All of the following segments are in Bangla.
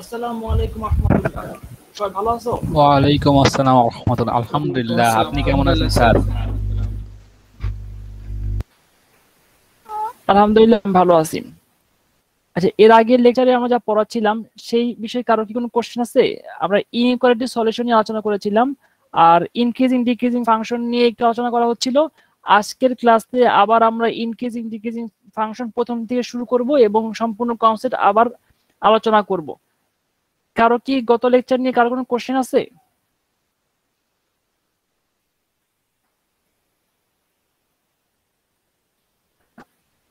আসসালামু আলাইকুম রাহমাতুল্লাহ। সবাই ভালো আছো? ওয়ালাইকুম আসসালাম ওয়া রাহমাতুল্লাহ। আলহামদুলিল্লাহ, আপনি কেমন আছেন স্যার? আলহামদুলিল্লাহ আমি ভালো আছি। আচ্ছা, এর আগের লেকচারে আমরা যা পড়াচ্ছিলাম সেই বিষয়ে কারো কি কোনো কোশ্চেন আছে? আমরা ইনইকুয়ালিটি সলিউশন নিয়ে আলোচনা করেছিলাম, আর ইনক্রিজিং ডিক্রিজিং ফাংশন নিয়ে একটু আলোচনা করা হচ্ছিল। আজকের ক্লাসে আবার আমরা ইনক্রিজিং ডিক্রিজিং ফাংশন প্রথম থেকে শুরু করব এবং সম্পূর্ণ কনসেপ্ট আবার আলোচনা করব। কারো কি গত লেকচার নিয়ে কারো কোনো কোশ্চেন আছে?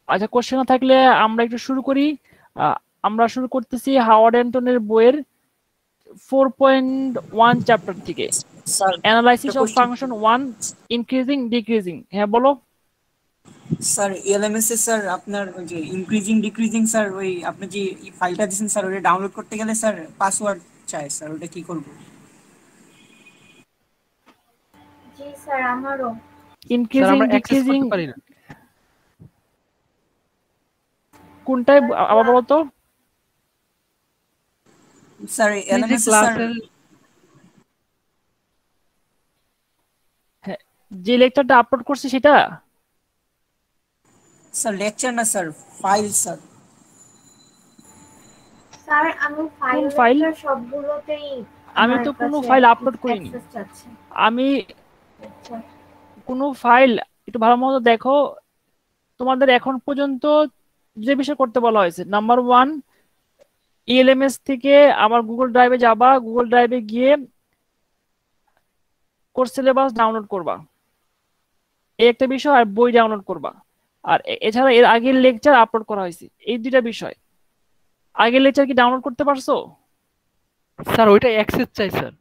আচ্ছা, কোশ্চেন না থাকলে আমরা একটু শুরু করি। আহ, আমরা শুরু করতেছি হাওয়ার্ড অ্যান্টনের বইয়ের 4.1 চ্যাপ্টার থেকে, স্যার একটা analysis of question. Function 1, increasing decreasing. হ্যাঁ বলো। স্যার এলএমএস এ স্যার আপনার ওই যে ইনক্রিজিং ডিক্রিজিং স্যার ওই আপনি যে ফাইলটা দিয়েছেন স্যার ওটা ডাউনলোড করতে গেলে স্যার পাসওয়ার্ড চাই স্যার, ওটা কি করব? জি স্যার, আমারও। স্যার ইনক্রিজিং আমরা অ্যাক্সেস ডিক্রিজিং করতে পারি না। কোনটাই স্যার আবার বলো তো। স্যার আপনি যে এলএমএস এ স্যার ক্লাসের হ্যাঁ, যে লেকচারটা আপলোড করছি সেটা। স্যার লেকচার না স্যার, ফাইল স্যার। স্যার আমি কোন ফাইল ফাইল? লেকচার সবগুলোতেই আমি আমার তো কোনো কাছে ফাইল আপলোড করিনি। অ্যাক্সেস চাচ্ছে। আমি আচ্ছা কোনো ফাইল, একটু ভালো মতো দেখো। তোমাদের এখন পর্যন্ত যে বিষয় করতে বলা হয়েছে, নাম্বার ওয়ান, ইএলএমএস থেকে আমার গুগল ড্রাইভে যাবা, গুগল ড্রাইভে গিয়ে কোর্স সিলেবাস ডাউনলোড করবা, এই একটা বিষয়, আর বই ডাউনলোড করবা। আর এছাড়া এর আগের লেকচার আপলোড করা হয়েছে, এই দুইটা বিষয়। আগের লেকচার কি ডাউনলোড করতে পারছো? স্যার ওইটা অ্যাক্সেস চাই স্যার।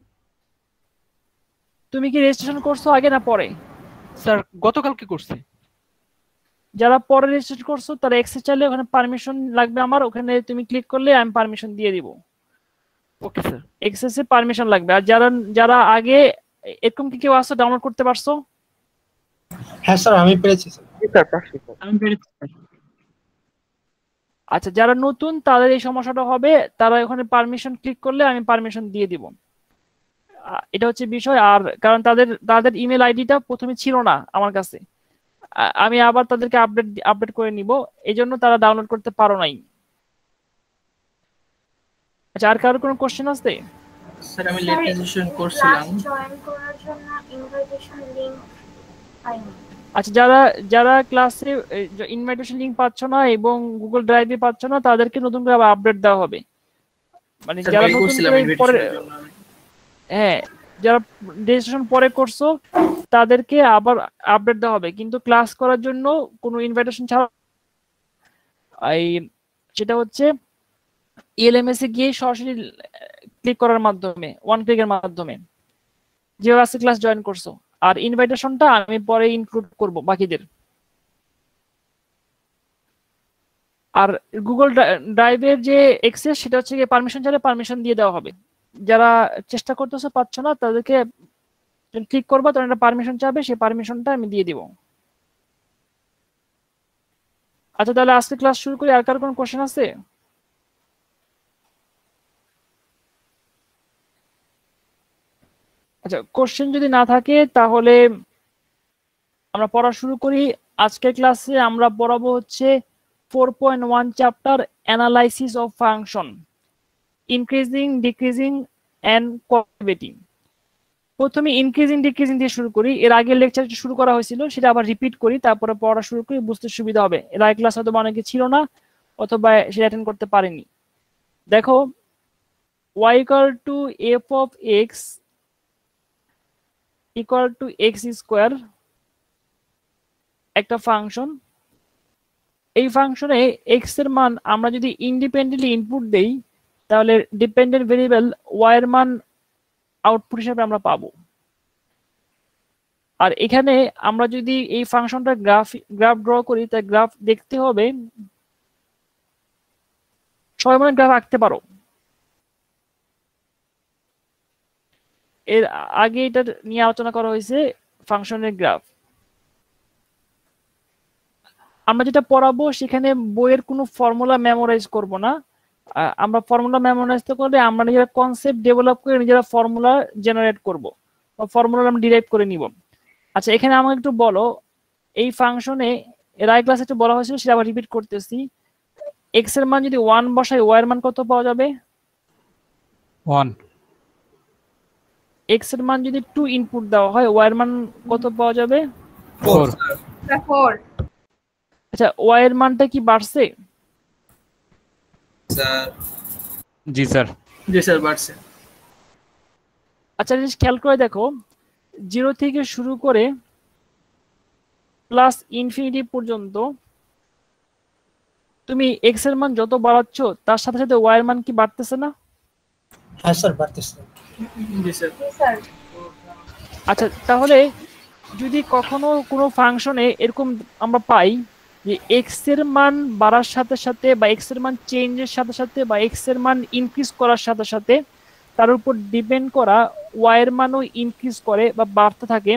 তুমি কি রেজিস্ট্রেশন করছো আগে না পরে? স্যার গতকালকে করছি। যারা পরে রেজিস্ট্রেশন করছো তারা এক্সেস চাইলে ওখানে পারমিশন লাগবে আমার, ওখানে তুমি ক্লিক করলে আমি পারমিশন দিয়ে দিব। Okay sir. এক্সেসে পারমিশন লাগবে। আর যারা যারা আগে, এরকম কি কেউ আসো ডাউনলোড করতে পারছো? হ্যাঁ স্যার, আমি পেরেছি স্যার। জি স্যার, পারছি স্যার। আমি পেরেছি স্যার। আচ্ছা, যারা নতুন তাদের এই সমস্যাটা হবে, তারা ওখানে পারমিশন ক্লিক করলে আমি পারমিশন দিয়ে দিব। এটা হচ্ছে বিষয়। আর কারণ তাদের তাদের ইমেল আইডিটা প্রথমে ছিল না আমার কাছে, আমি আবার তাদেরকে আপডেট আপডেট করে নিব, এই জন্য তারা ডাউনলোড করতে পারো নাই। আচ্ছা, আর কারোর কোনো কোশ্চেন আছে? স্যার আমি স্যার, লেট রেজিস্ট্রেশন এই করছিলাম। ক্লাস জয়েন করার জন্য ইনভাইটেশন লিংক পাইনি। আচ্ছা, যারা যারা ক্লাসে ইনভাইটেশন লিংক পাচ্ছ না এবং গুগল ড্রাইভে পাচ্ছ না, তাদেরকে নতুন করে আবার আপডেট দেওয়া হবে। মানে স্যার যারা মেল নতুন করছিলাম করে পরে, ইনভিটেশনের জন্য আমি। হ্যাঁ, যারা রেজিস্ট্রেশন পরে করছো তাদেরকে আবার আপডেট দেওয়া হবে, কিন্তু ক্লাস করার জন্য কোনো ইনভাইটেশন ছাড়া এই সেটা হচ্ছে ইএলএমএস এ গিয়ে সরাসরি ক্লিক করার মাধ্যমে, ওয়ান ক্লিকের মাধ্যমে যেভাবে আজকে ক্লাস জয়েন করছো। আর ইনভাইটেশনটা আমি পরে ইনক্লুড করব বাকিদের। আর গুগল ড্রাইভের যে এক্সেস, সেটা হচ্ছে গিয়ে পারমিশন চাইলে পারমিশন দিয়ে দেওয়া হবে। যারা চেষ্টা করতেছো পাচ্ছ না, তাদেরকে ক্লিক করবা, তখন একটা পারমিশন চাবে, সেই পারমিশনটা আমি দিয়ে দিব। আচ্ছা, তাহলে আজকে ক্লাস শুরু করি। আর কার কোনো কোশ্চেন আছে? আচ্ছা, কোশ্চেন যদি না থাকে তাহলে আমরা পড়া শুরু করি। আজকের ক্লাসে আমরা পড়াবো হচ্ছে 4.1 chapter, analysis of function, increasing decreasing and quality. প্রথমে ইনক্রিজিং ডিক্রিজিং দিয়ে শুরু করি। এর আগের লেকচার শুরু করা হয়েছিল, সেটা আবার রিপিট করি, তারপরে পড়া শুরু করি, বুঝতে সুবিধা হবে। এর আগের ক্লাস হয়তো অনেকে ছিল না অথবা সেটা অ্যাটেন্ড করতে পারেনি। দেখো, y equal to F of x equal to x square একটা ফাংশন। এই ফাংশনে এক্স এর মান আমরা যদি ইন্ডিপেন্ডেন্টলি ইনপুট দেই, তাহলে ডিপেন্ডেন্ট ভেরিয়েবল ওয়াই এর মান আউটপুট হিসেবে আমরা পাবো। আর এখানে আমরা যদি এই ফাংশনটা গ্রাফ ড্র করি, তাই গ্রাফ দেখতে হবে, সবাই মনে গ্রাফ আঁকতে পারো। এর আগে এটা নিয়ে আলোচনা করা হয়েছে, ফাংশনের গ্রাফ। আমরা যেটা পড়াবো সেখানে বইয়ের কোনো ফর্মুলা মেমোরাইজ করব না, আমরা ফর্মুলা মেমোরাইজ করে আমরা নিজেরা কনসেপ্ট ডেভেলপ করে নিজেরা ফর্মুলা জেনারেট করব বা ফর্মুলা আমরা ডিরাইভ করে নিব। আচ্ছা এখানে আমাকে একটু বলো, এই ফাংশনে এর আগে ক্লাসে একটু বলা হয়েছিল, সেটা আবার রিপিট করতেছি। এক্স এর মান যদি 1 বসাই ওয়াই এর মান কত পাওয়া যাবে? 1 এক্স এর মান যদি 2 ইনপুট দেওয়া হয় ওয়াই এর মান কত পাওয়া যাবে? 4 4 আচ্ছা ওয়াই এর মানটা কি বাড়ছে? স্যার জি স্যার জি স্যার বাড়ছে। আচ্ছা জিনিস খেয়াল করে দেখো, 0 থেকে শুরু করে প্লাস ইনফিনিটি পর্যন্ত তুমি এক্স এর মান যত বাড়াচ্ছ তার সাথে সাথে ওয়াই এর মান কি বাড়তেছে না? হ্যাঁ স্যার বাড়তেছে। জি স্যার। স্যার আচ্ছা তাহলে যদি কখনো কোনো ফাংশনে এরকম আমরা পাই যে এক্স এর মান বাড়ার সাথে সাথে বা এক্স এর মান চেঞ্জের সাথে সাথে বা এক্স এর মান ইনক্রিজ করার সাথে সাথে তার উপর ডিপেন্ড করা ওয়াই এর মানও ইনক্রিজ করে বা বাড়তে থাকে,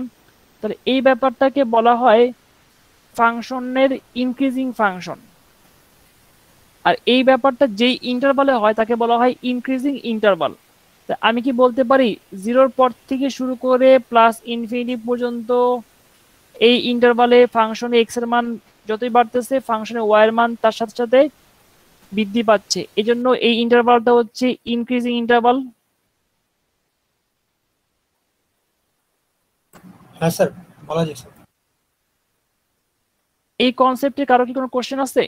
তাহলে এই ব্যাপারটাকে বলা হয় ফাংশনের ইনক্রিজিং ফাংশন। আর এই ব্যাপারটা যেই ইন্টারভালে হয় তাকে বলা হয় ইনক্রিজিং ইন্টারভাল। আমি কি বলতে পারি 0-র পর থেকে শুরু করে প্লাস ইনফিনিটি পর্যন্ত এই ইন্টারভালে ফাংশনে এক্স এর মান যতই বাড়তেছে ফাংশনে ওয়াই এর মান তার সাথে সাথে বৃদ্ধি পাচ্ছে, এই জন্য এই ইন্টারভালটা হচ্ছে ইনক্রিজিং ইন্টারভাল। হ্যাঁ স্যার বলা যায় স্যার। এই কনসেপ্টে কারো কি কোনো কোশ্চেন আছে?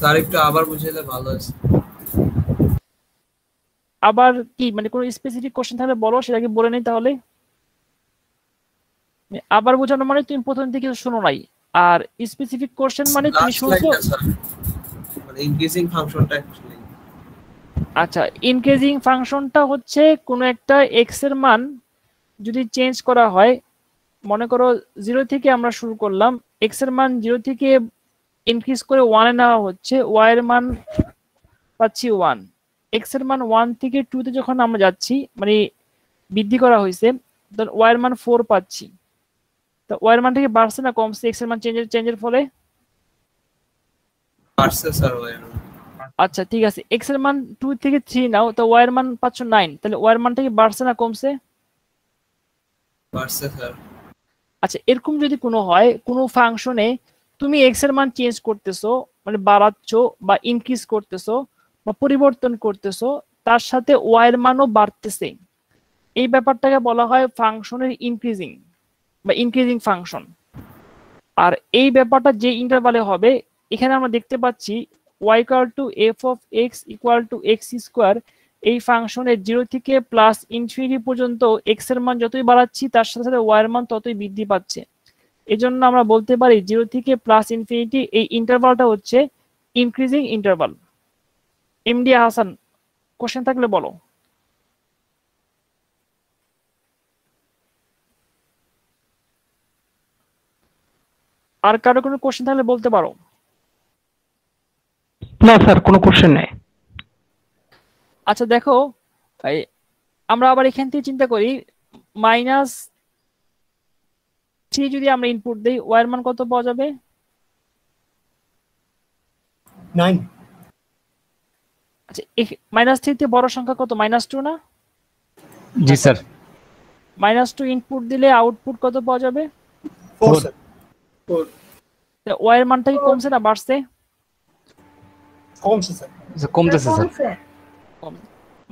স্যার একটু আবার বুঝাইলে ভালো আছে। আবার কি মানে কোনো স্পেসিফিক কোশ্চেন থাকলে বলো, সেটাকে বলে নেই তাহলে। আবার বোঝানো মানে তুমি প্রথম থেকে কিছু শোনো নাই, আর স্পেসিফিক কোশ্চেন মানে তুমি লাস্ট শুনছো। লাইনটা স্যার মানে ইনক্রিজিং ফাংশনটা অ্যাকচুয়ালি। আচ্ছা ইনক্রিজিং ফাংশনটা হচ্ছে কোনো একটা এক্স এর মান যদি চেঞ্জ করা হয়, মনে করো 0 থেকে আমরা শুরু করলাম, এক্স এর মান 0 থেকে ইনক্রিজ করে 1 এ নেওয়া হচ্ছে, ওয়াই এর মান পাচ্ছি 1। এক্স এর মান 1 থেকে 2 তে যখন আমরা যাচ্ছি মানে বৃদ্ধি করা হয়েছে, তখন ওয়াই এর মান 4 পাচ্ছি। তো ওয়াই এর মান থেকে বাড়ছে না কমছে এক্স এর মান চেঞ্জের ফলে? পারছে স্যার ওই। আচ্ছা ঠিক আছে, এক্স এর মান 2 থেকে 3 নাও, তো ওয়াই এর মান পাচ্ছ 9, তাহলে ওয়াই এর মানটা কি বাড়ছে না কমছে? পারছে স্যার। আচ্ছা এরকম যদি কোনো হয় কোনো ফাংশনে তুমি এক্স এর মান চেঞ্জ করতেছো মানে বাড়াচ্ছ বা ইনক্রিজ করতেছো বা পরিবর্তন করতেছো, তার সাথে ওয়াই এর মানও বাড়তেছে, এই ব্যাপারটাকে বলা হয় ফাংশনের ইনক্রিজিং বা ইনক্রিজিং ফাংশন। আর এই ব্যাপারটা যে ইন্টারভালে হবে, এখানে আমরা দেখতে পাচ্ছি y equal to F of x equal to x square, এই ফাংশনের 0 থেকে প্লাস ইনফিনিটি পর্যন্ত এক্স এর মান যতই বাড়াচ্ছি তার সাথে সাথে ওয়াই এর মান ততই বৃদ্ধি পাচ্ছে। এজন্য আমরা বলতে পারি 0 থেকে প্লাস ইনফিনিটি এই ইন্টারভালটা হচ্ছে increasing interval. MD Hasan, question থাকলে বলো। আর কারো কোনো কোশ্চেন থাকলে বলতে পারো। না স্যার কোনো কোশ্চেন নেই। আচ্ছা দেখো আমরা আবার এখান থেকে চিন্তা করি -3 যদি আমরা ইনপুট দেই ওয়াই এর মান কত পাওয়া যাবে? 9। আচ্ছা -3 তে বড় সংখ্যা কত? -2 না? জি স্যার -2 ইনপুট দিলে আউটপুট কত পাওয়া যাবে? 4 স্যার। ওয়াই এর মানটা কি কমছে না বাড়ছে? কমছে স্যার। কমতেছে স্যার।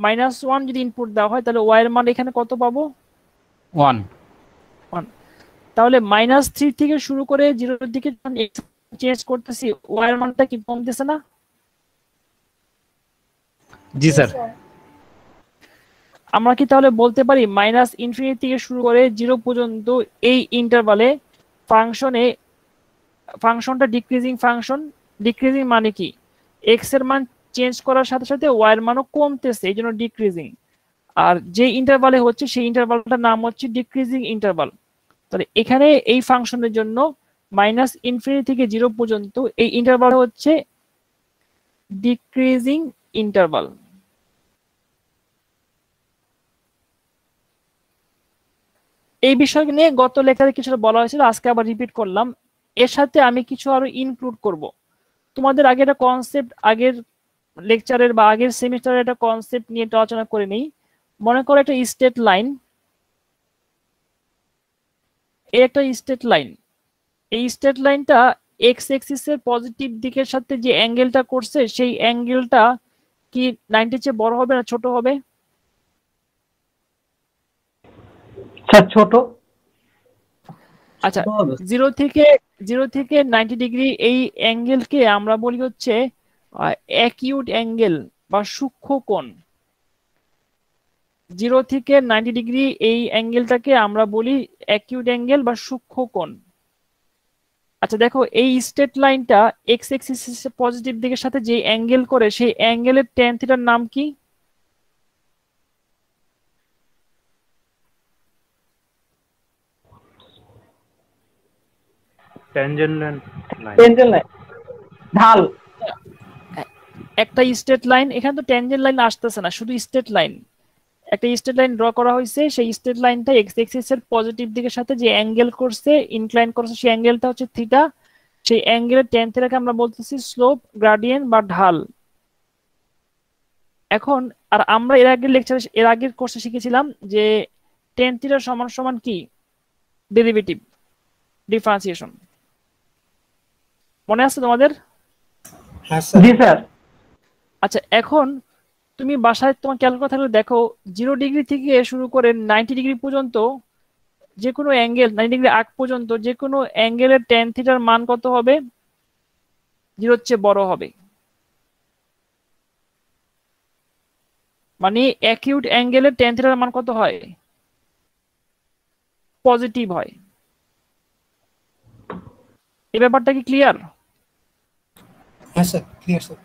-1 যদি ইনপুট দেওয়া হয় তাহলে ওয়াই এর মান এখানে কত পাবো? 1 তাহলে -3 থেকে শুরু করে 0 এর দিকে যখন চেঞ্জ করতেছি ওয়াই এর মানটা কি কমতেছে না? জি স্যার আমরা কি তাহলে বলতে পারি -ইনফিনিটি থেকে শুরু করে 0 পর্যন্ত এই ইন্টারভালে ফাংশনটা ডিক্রিজিং ফাংশন? ডিক্রিজিং মানে কি এক্স এর মান চেঞ্জ করার সাথে সাথে ওয়াই এর মানও কমতেছে, এই জন্য ডিক্রিজিং। আর যে ইন্টারভালে হচ্ছে সেই ইন্টারভালটার নাম হচ্ছে ডিক্রিজিং ইন্টারভাল। তাহলে এখানে এই ফাংশনের জন্য -ইনফিনিটি থেকে 0 পর্যন্ত এই ইন্টারভাল হচ্ছে ডিক্রিজিং ইন্টারভাল। এই বিষয় নিয়ে গত লেকচারে কিছুটা বলা হয়েছিল, আজকে আবার রিপিট করলাম। এর সাথে আমি কিছু আরো ইনক্লুড করব। তোমাদের আগে একটা কনসেপ্ট আগের লেকচারের বা আগের সেমিস্টারের একটা কনসেপ্ট নিয়ে একটু আলোচনা করে নিই। মনে করো একটা স্ট্রেট লাইন, এই একটা স্ট্রেট লাইন, এই স্ট্রেট লাইনটা এক্স এক্সিসের পজিটিভ দিকের সাথে যে অ্যাঙ্গেলটা করছে সেই অ্যাঙ্গেলটা কি 90 চেয়ে বড় হবে না ছোট হবে? স্যার ছোট। আচ্ছা, জিরো থেকে 90 ডিগ্রি এই অ্যাঙ্গেলকে আমরা বলি হচ্ছে অ্যাকিউট অ্যাঙ্গেল বা সূক্ষ্ম কোণ। 0 থেকে 90 ডিগ্রি এই অ্যাঙ্গেলটাকে আমরা বলি অ্যাকিউট অ্যাঙ্গেল বা সূক্ষ্ম কোণ। আচ্ছা দেখো, এই স্ট্রেট লাইনটা এক্স এক্সিস পজিটিভ দিকের সাথে যে অ্যাঙ্গেল করে সেই অ্যাঙ্গেলের ট্যান থিটার নাম কি? ট্যানজেন্ট লাইন, ঢাল। একটা স্ট্রেট লাইন, এখানে তো ট্যানজেন্ট লাইন আসতেছে না, শুধু স্ট্রেট লাইন। একটা স্ট্রেট লাইন ড্র করা হয়েছে, সেই স্ট্রেট লাইনটা এক্স এক্সিস এর পজিটিভ দিকের সাথে যে অ্যাঙ্গেল করছে, ইনক্লাইন করছে, সেই অ্যাঙ্গেলটা হচ্ছে থিটা। সেই অ্যাঙ্গেলের ট্যান থিটাকে আমরা বলতেছি স্লোপ, গ্রেডিয়েন্ট বা ঢাল। এখন আর আমরা এর আগের কোর্সে শিখেছিলাম যে ট্যান থিটা সমান সমান কি? Derivative, differentiation. মনে আছে তোমাদের? হ্যাঁ স্যার। জি স্যার। আচ্ছা, এখন তুমি বাসায় তোমার ক্যালকুলেটর থাকলে দেখো 0 ডিগ্রি থেকে শুরু করে 90 ডিগ্রি পর্যন্ত যে কোনো অ্যাঙ্গেল, 90 ডিগ্রি আগ পর্যন্ত যে কোনো অ্যাঙ্গেলের ট্যান থিটার মান কত হবে? 0 চেয়ে বড় হবে। মানে অ্যাকিউট অ্যাঙ্গেলের ট্যান থিটার মান কত হয়? পজিটিভ হয়। এই ব্যাপারটা কি ক্লিয়ার? হ্যাঁ স্যার, ক্লিয়ার স্যার।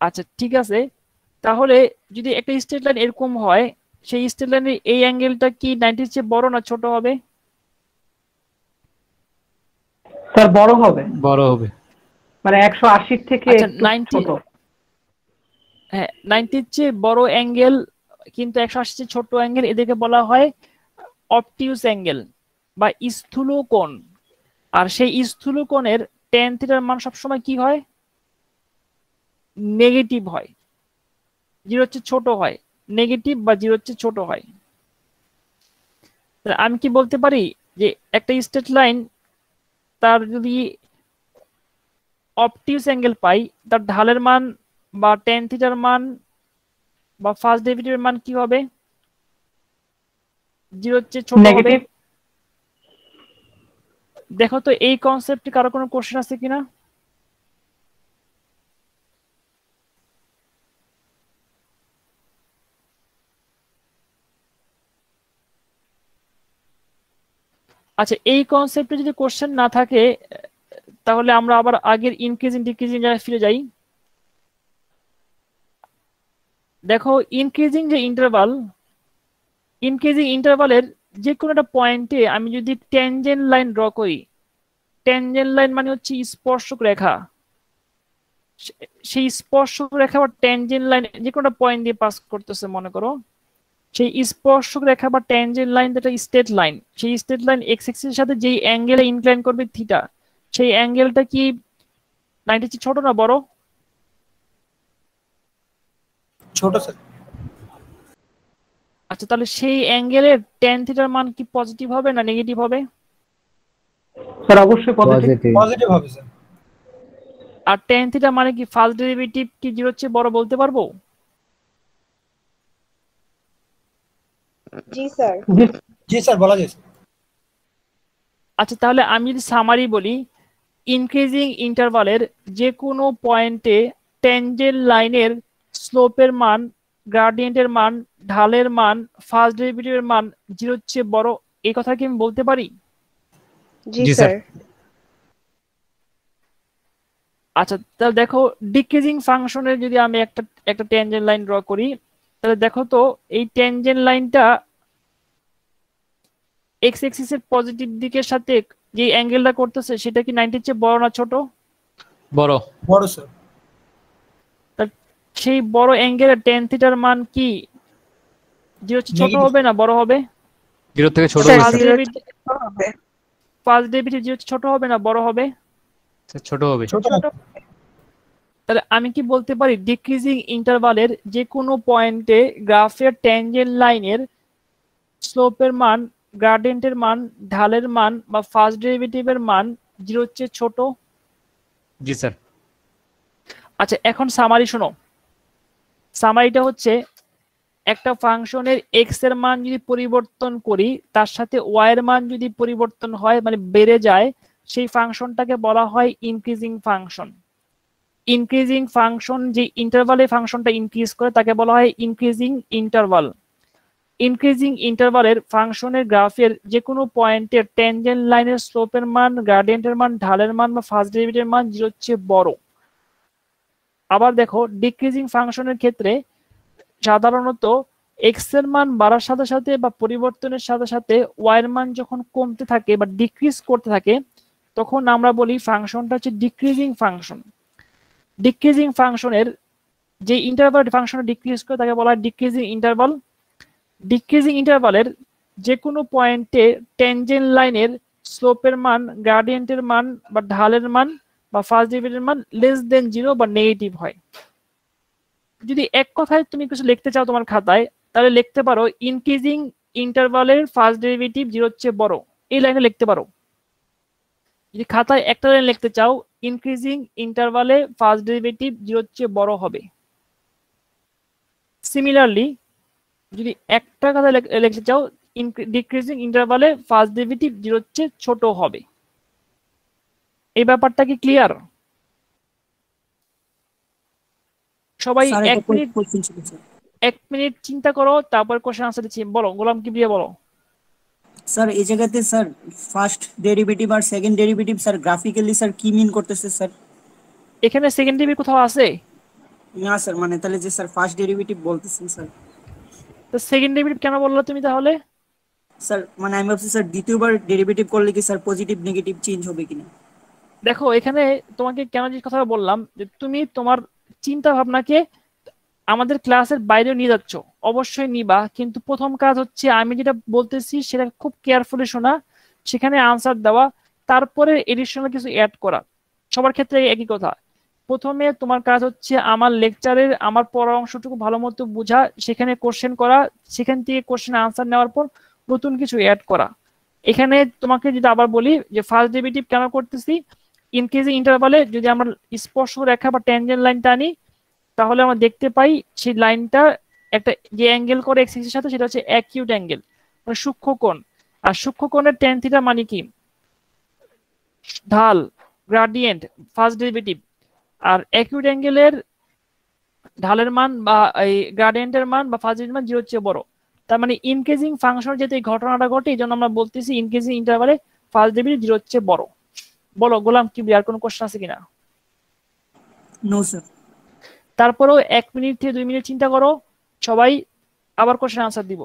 আচ্ছা ঠিক আছে, তাহলে যদি একটা স্ট্রেট লাইন এরকম হয়, সেই স্ট্রেট লাইনের এই অ্যাঙ্গেলটা কি 90 চেয়ে বড় না ছোট হবে? স্যার বড় হবে। বড় হবে। মানে 180 থেকে আচ্ছা, একটু 90 ছোট। হ্যাঁ, 90 চেয়ে বড় অ্যাঙ্গেল কিন্তু 180 চেয়ে ছোট অ্যাঙ্গেল, এদেরকে বলা হয় অবটিউস অ্যাঙ্গেল বা স্থূল কোণ। আর সেই স্থূল কোণের ট্যান থিটার মান সবসময় কি হয়? নেগেটিভ হয়, 0 চেয়ে ছোট হয়, নেগেটিভ বা 0 চেয়ে ছোট হয়। আমি কি বলতে পারি যে একটা স্ট্রেট লাইন তার যদি অবটিউস অ্যাঙ্গেল পাই, তার ঢালের মান বা ট্যান থিটার মান বা ফার্স্ট ডেরিভেটিভের মান কি হবে? 0 চেয়ে ছোট হবে। দেখো তো এই কনসেপ্টে কারো কোনো কোশ্চেন আছে কিনা? আচ্ছা, এই কনসেপ্টে যদি কোশ্চেন না থাকে তাহলে আমরা আবার আগের ইনক্রিজিং ডিক্রিজিং জায়গায় ফিরে যাই। দেখো, ইনক্রিজিং ইন্টারভালের যে কোনো একটা পয়েন্টে আমি যদি ট্যানজেন্ট লাইন ড্র করি, ট্যানজেন্ট লাইন মানে হচ্ছে স্পর্শক রেখা। সেই স্পর্শক রেখা বা ট্যানজেন্ট লাইন যে কোনো একটা পয়েন্ট দিয়ে পাস করতেছে মনে করো, সেই স্পর্শক রেখা বা ট্যানজেন্ট লাইন যেটা স্ট্রেট লাইন, সেই স্ট্রেট লাইন এক্স এক্সিসের সাথে যেই অ্যাঙ্গেলে ইনক্লাইন করবে থিটা, সেই অ্যাঙ্গেলটা কি 90 চেয়ে ছোট না বড়? ছোট স্যার। আচ্ছা, তাহলে সেই অ্যাঙ্গেলের ট্যান থিটার মান কি পজিটিভ হবে না নেগেটিভ হবে? স্যার অবশ্যই পজিটিভ। পজিটিভ হবে স্যার। আর ট্যান থিটা মানে কি ফার্স্ট ডেরিভেটিভ কি 0 চেয়ে বড় বলতে পারবো? জি স্যার। জি স্যার, বলা যায় স্যার। আচ্ছা, তাহলে আমি যদি সামারি বলি, ইনক্রিজিং ইন্টারভালের যে কোনো পয়েন্টে ট্যানজেন্ট লাইনের স্লোপের মান, গ্রেডিয়েন্টের মান, ঢালের মান, ফার্স্ট ডেরিভেটিভের মান 0 চেয়ে বড়, এই কথা কি আমি বলতে পারি? জি স্যার। আচ্ছা, তাহলে দেখো ডিক্রিজিং ফাংশনের যদি আমি একটা ট্যানজেন্ট লাইন ড্র করি, তাহলে দেখো তো এই ট্যানজেন্ট লাইনটা এক্স এক্সিসের পজিটিভ দিকের সাথে যে অ্যাঙ্গেলটা করতেছে সেটা কি 90 এর চেয়ে বড় না ছোট? বড়। বড় স্যার। সেই বড় অ্যাঙ্গেলের ট্যান থিটার মান কি 0 চেয়ে ছোট হবে না বড় হবে? 0 থেকে ছোট স্যার, হবে। 0 চেয়ে ছোট হবে। ফার্স্ট ডেরিভেটিভ 0 চেয়ে ছোট হবে না বড় হবে? ছোট হবে। ছোট হবে। তাহলে আমি কি বলতে পারি ডিক্রিজিং ইন্টারভালের যে কোনো পয়েন্টে গ্রাফের ট্যানজেন্ট লাইনের স্লোপের মান, গ্রেডিয়েন্টের মান, ঢালের মান বা ফার্স্ট ডেরিভেটিভের মান 0 চেয়ে ছোট? জি স্যার। আচ্ছা, এখন সামারি শোনো। সামারিটা হচ্ছে একটা ফাংশনের এক্স এর মান যদি পরিবর্তন করি তার সাথে ওয়াই এর মান যদি পরিবর্তন হয় মানে বেড়ে যায়, সেই ফাংশনটাকে বলা হয় ইনক্রিজিং ফাংশন। ইনক্রিজিং ফাংশন যে ইন্টারভালে ফাংশনটা ইনক্রিজ করে তাকে বলা হয় ইনক্রিজিং ইন্টারভাল। ইনক্রিজিং ইন্টারভালের ফাংশনের গ্রাফের যে কোনো পয়েন্টের ট্যানজেন্ট লাইনের স্লোপের মান, গ্রেডিয়েন্টের মান, ঢালের মান বা ফার্স্ট ডেরিভেটিভের মান 0 চেয়ে বড়। আবার দেখো ডিক্রিজিং ফাংশনের ক্ষেত্রে সাধারণত এক্স এর মান বাড়ার সাথে সাথে বা পরিবর্তনের সাথে সাথে ওয়াই এর মান যখন কমতে থাকে বা ডিক্রিজ করতে থাকে তখন আমরা বলি ফাংশনটা হচ্ছে ডিক্রিজিং ফাংশন। ডিক্রিজিং ফাংশনের যে ইন্টারভাল ফাংশনটা ডিক্রিজ করে তাকে বলা হয় ডিক্রিজিং ইন্টারভাল। ডিক্রিজিং ইন্টারভালের যে কোনো পয়েন্টে ট্যানজেন্ট লাইনের স্লোপের মান, গ্রেডিয়েন্টের মান বা ঢালের মান বা ফার্স্ট ডেরিভেটিভের মান লেস দেন 0 বা নেগেটিভ হয়। যদি এক কথায় তুমি কিছু লিখতে চাও তোমার খাতায় তাহলে লিখতে পারো ইনক্রিজিং ইন্টারভালের ফার্স্ট ডেরিভেটিভ 0 এর চেয়ে বড়, এই লাইনে লিখতে পারো। যদি খাতায় একটা লাইন লিখতে চাও ইনক্রিজিং ইন্টারভালে ফার্স্ট ডেরিভেটিভ 0 এর চেয়ে বড় হবে। সিমিলারলি যদি একটা কথা লিখতে চাও ডিক্রিজিং ইন্টারভালে ফার্স্ট ডেরিভেটিভ 0 এর চেয়ে ছোট হবে। এই ব্যাপারটা কি ক্লিয়ার? সবাই স্যার এক এটা মিনিট কোশ্চেন ছিল স্যার। 1 মিনিট চিন্তা করো, তারপর কোশ্চেন আনসার দিচ্ছি। বলো গোলাম কিবরিয়া, বলো। স্যার এই জায়গাতে স্যার ফার্স্ট ডেরিভেটিভ আর second derivative sir graphically sir কি মিন করতেছে স্যার? এখানে সেকেন্ড ডেরিভেটিভ কোথাও আছে? না স্যার, মানে তাহলে যে স্যার ফার্স্ট ডেরিভেটিভ বলতেছেন স্যার, তো সেকেন্ড ডেরিভেটিভ কেন বললো তুমি তাহলে? স্যার মানে আমি ভাবছি স্যার দ্বিতীয়বার ডেরিভেটিভ করলে কি স্যার পজিটিভ নেগেটিভ চেঞ্জ হবে কিনা। দেখো এখানে তোমাকে কেন যে কথা বললাম যে তুমি তোমার চিন্তা ভাবনাকে আমাদের ক্লাসের বাইরেও নিয়ে যাচ্ছ, অবশ্যই নিবা, কিন্তু প্রথম কাজ হচ্ছে আমি যেটা বলতেছি সেটা খুব কেয়ারফুলি শোনা, সেখানে আনসার দেওয়া, তারপরে এডিশনাল কিছু অ্যাড করা। সবার ক্ষেত্রে একই কথা। প্রথমে তোমার কাজ হচ্ছে আমার লেকচারের আমার পড়া অংশটুকু ভালো মতো বোঝা, সেখানে কোশ্চেন করা, সেখান থেকে কোশ্চেন আনসার নেওয়ার পর নতুন কিছু অ্যাড করা। এখানে তোমাকে যদি আবার বলি যে ফার্স্ট ডেরিভেটিভ কেন করতেছি, ইনক্রিজিং ইন্টারভালে যদি আমরা স্পর্শ রেখা বা ট্যানজেন্ট লাইন টানি তাহলে আমরা দেখতে পাই সেই লাইনটা একটা যে অ্যাঙ্গেল করে এক্স এর সাথে সেটা হচ্ছে অ্যাকিউট অ্যাঙ্গেল, মানে সূক্ষ্ম কোণ। আর সূক্ষ্ম কোণের ট্যান থিটা মানে কি? ঢাল, গ্রেডিয়েন্ট, ফার্স্ট ডেরিভেটিভ। আর অ্যাকিউট অ্যাঙ্গেলের ঢালের মান বা এই গ্রেডিয়েন্টের মান বা ফার্স্ট ডেরিভেটিভ মান 0 এর চেয়ে বড়। তার মানে ইনক্রিজিং ফাংশন যেহেতু এই ঘটনাটা ঘটে এই জন্য আমরা বলতেছি ইনক্রিজিং ইন্টারভালে ফার্স্ট ডেরিভেটিভ 0 এর চেয়ে বড়। বলো গোলাম কি আর কোনো কোশ্চেন আছে কিনা? No sir. তারপরেও 1 মিনিট থেকে 2 মিনিট চিন্তা করো, সবাই আবার কোশ্চেন আনসার দিব।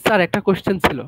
স্যার একটা কোশ্চেন ছিল।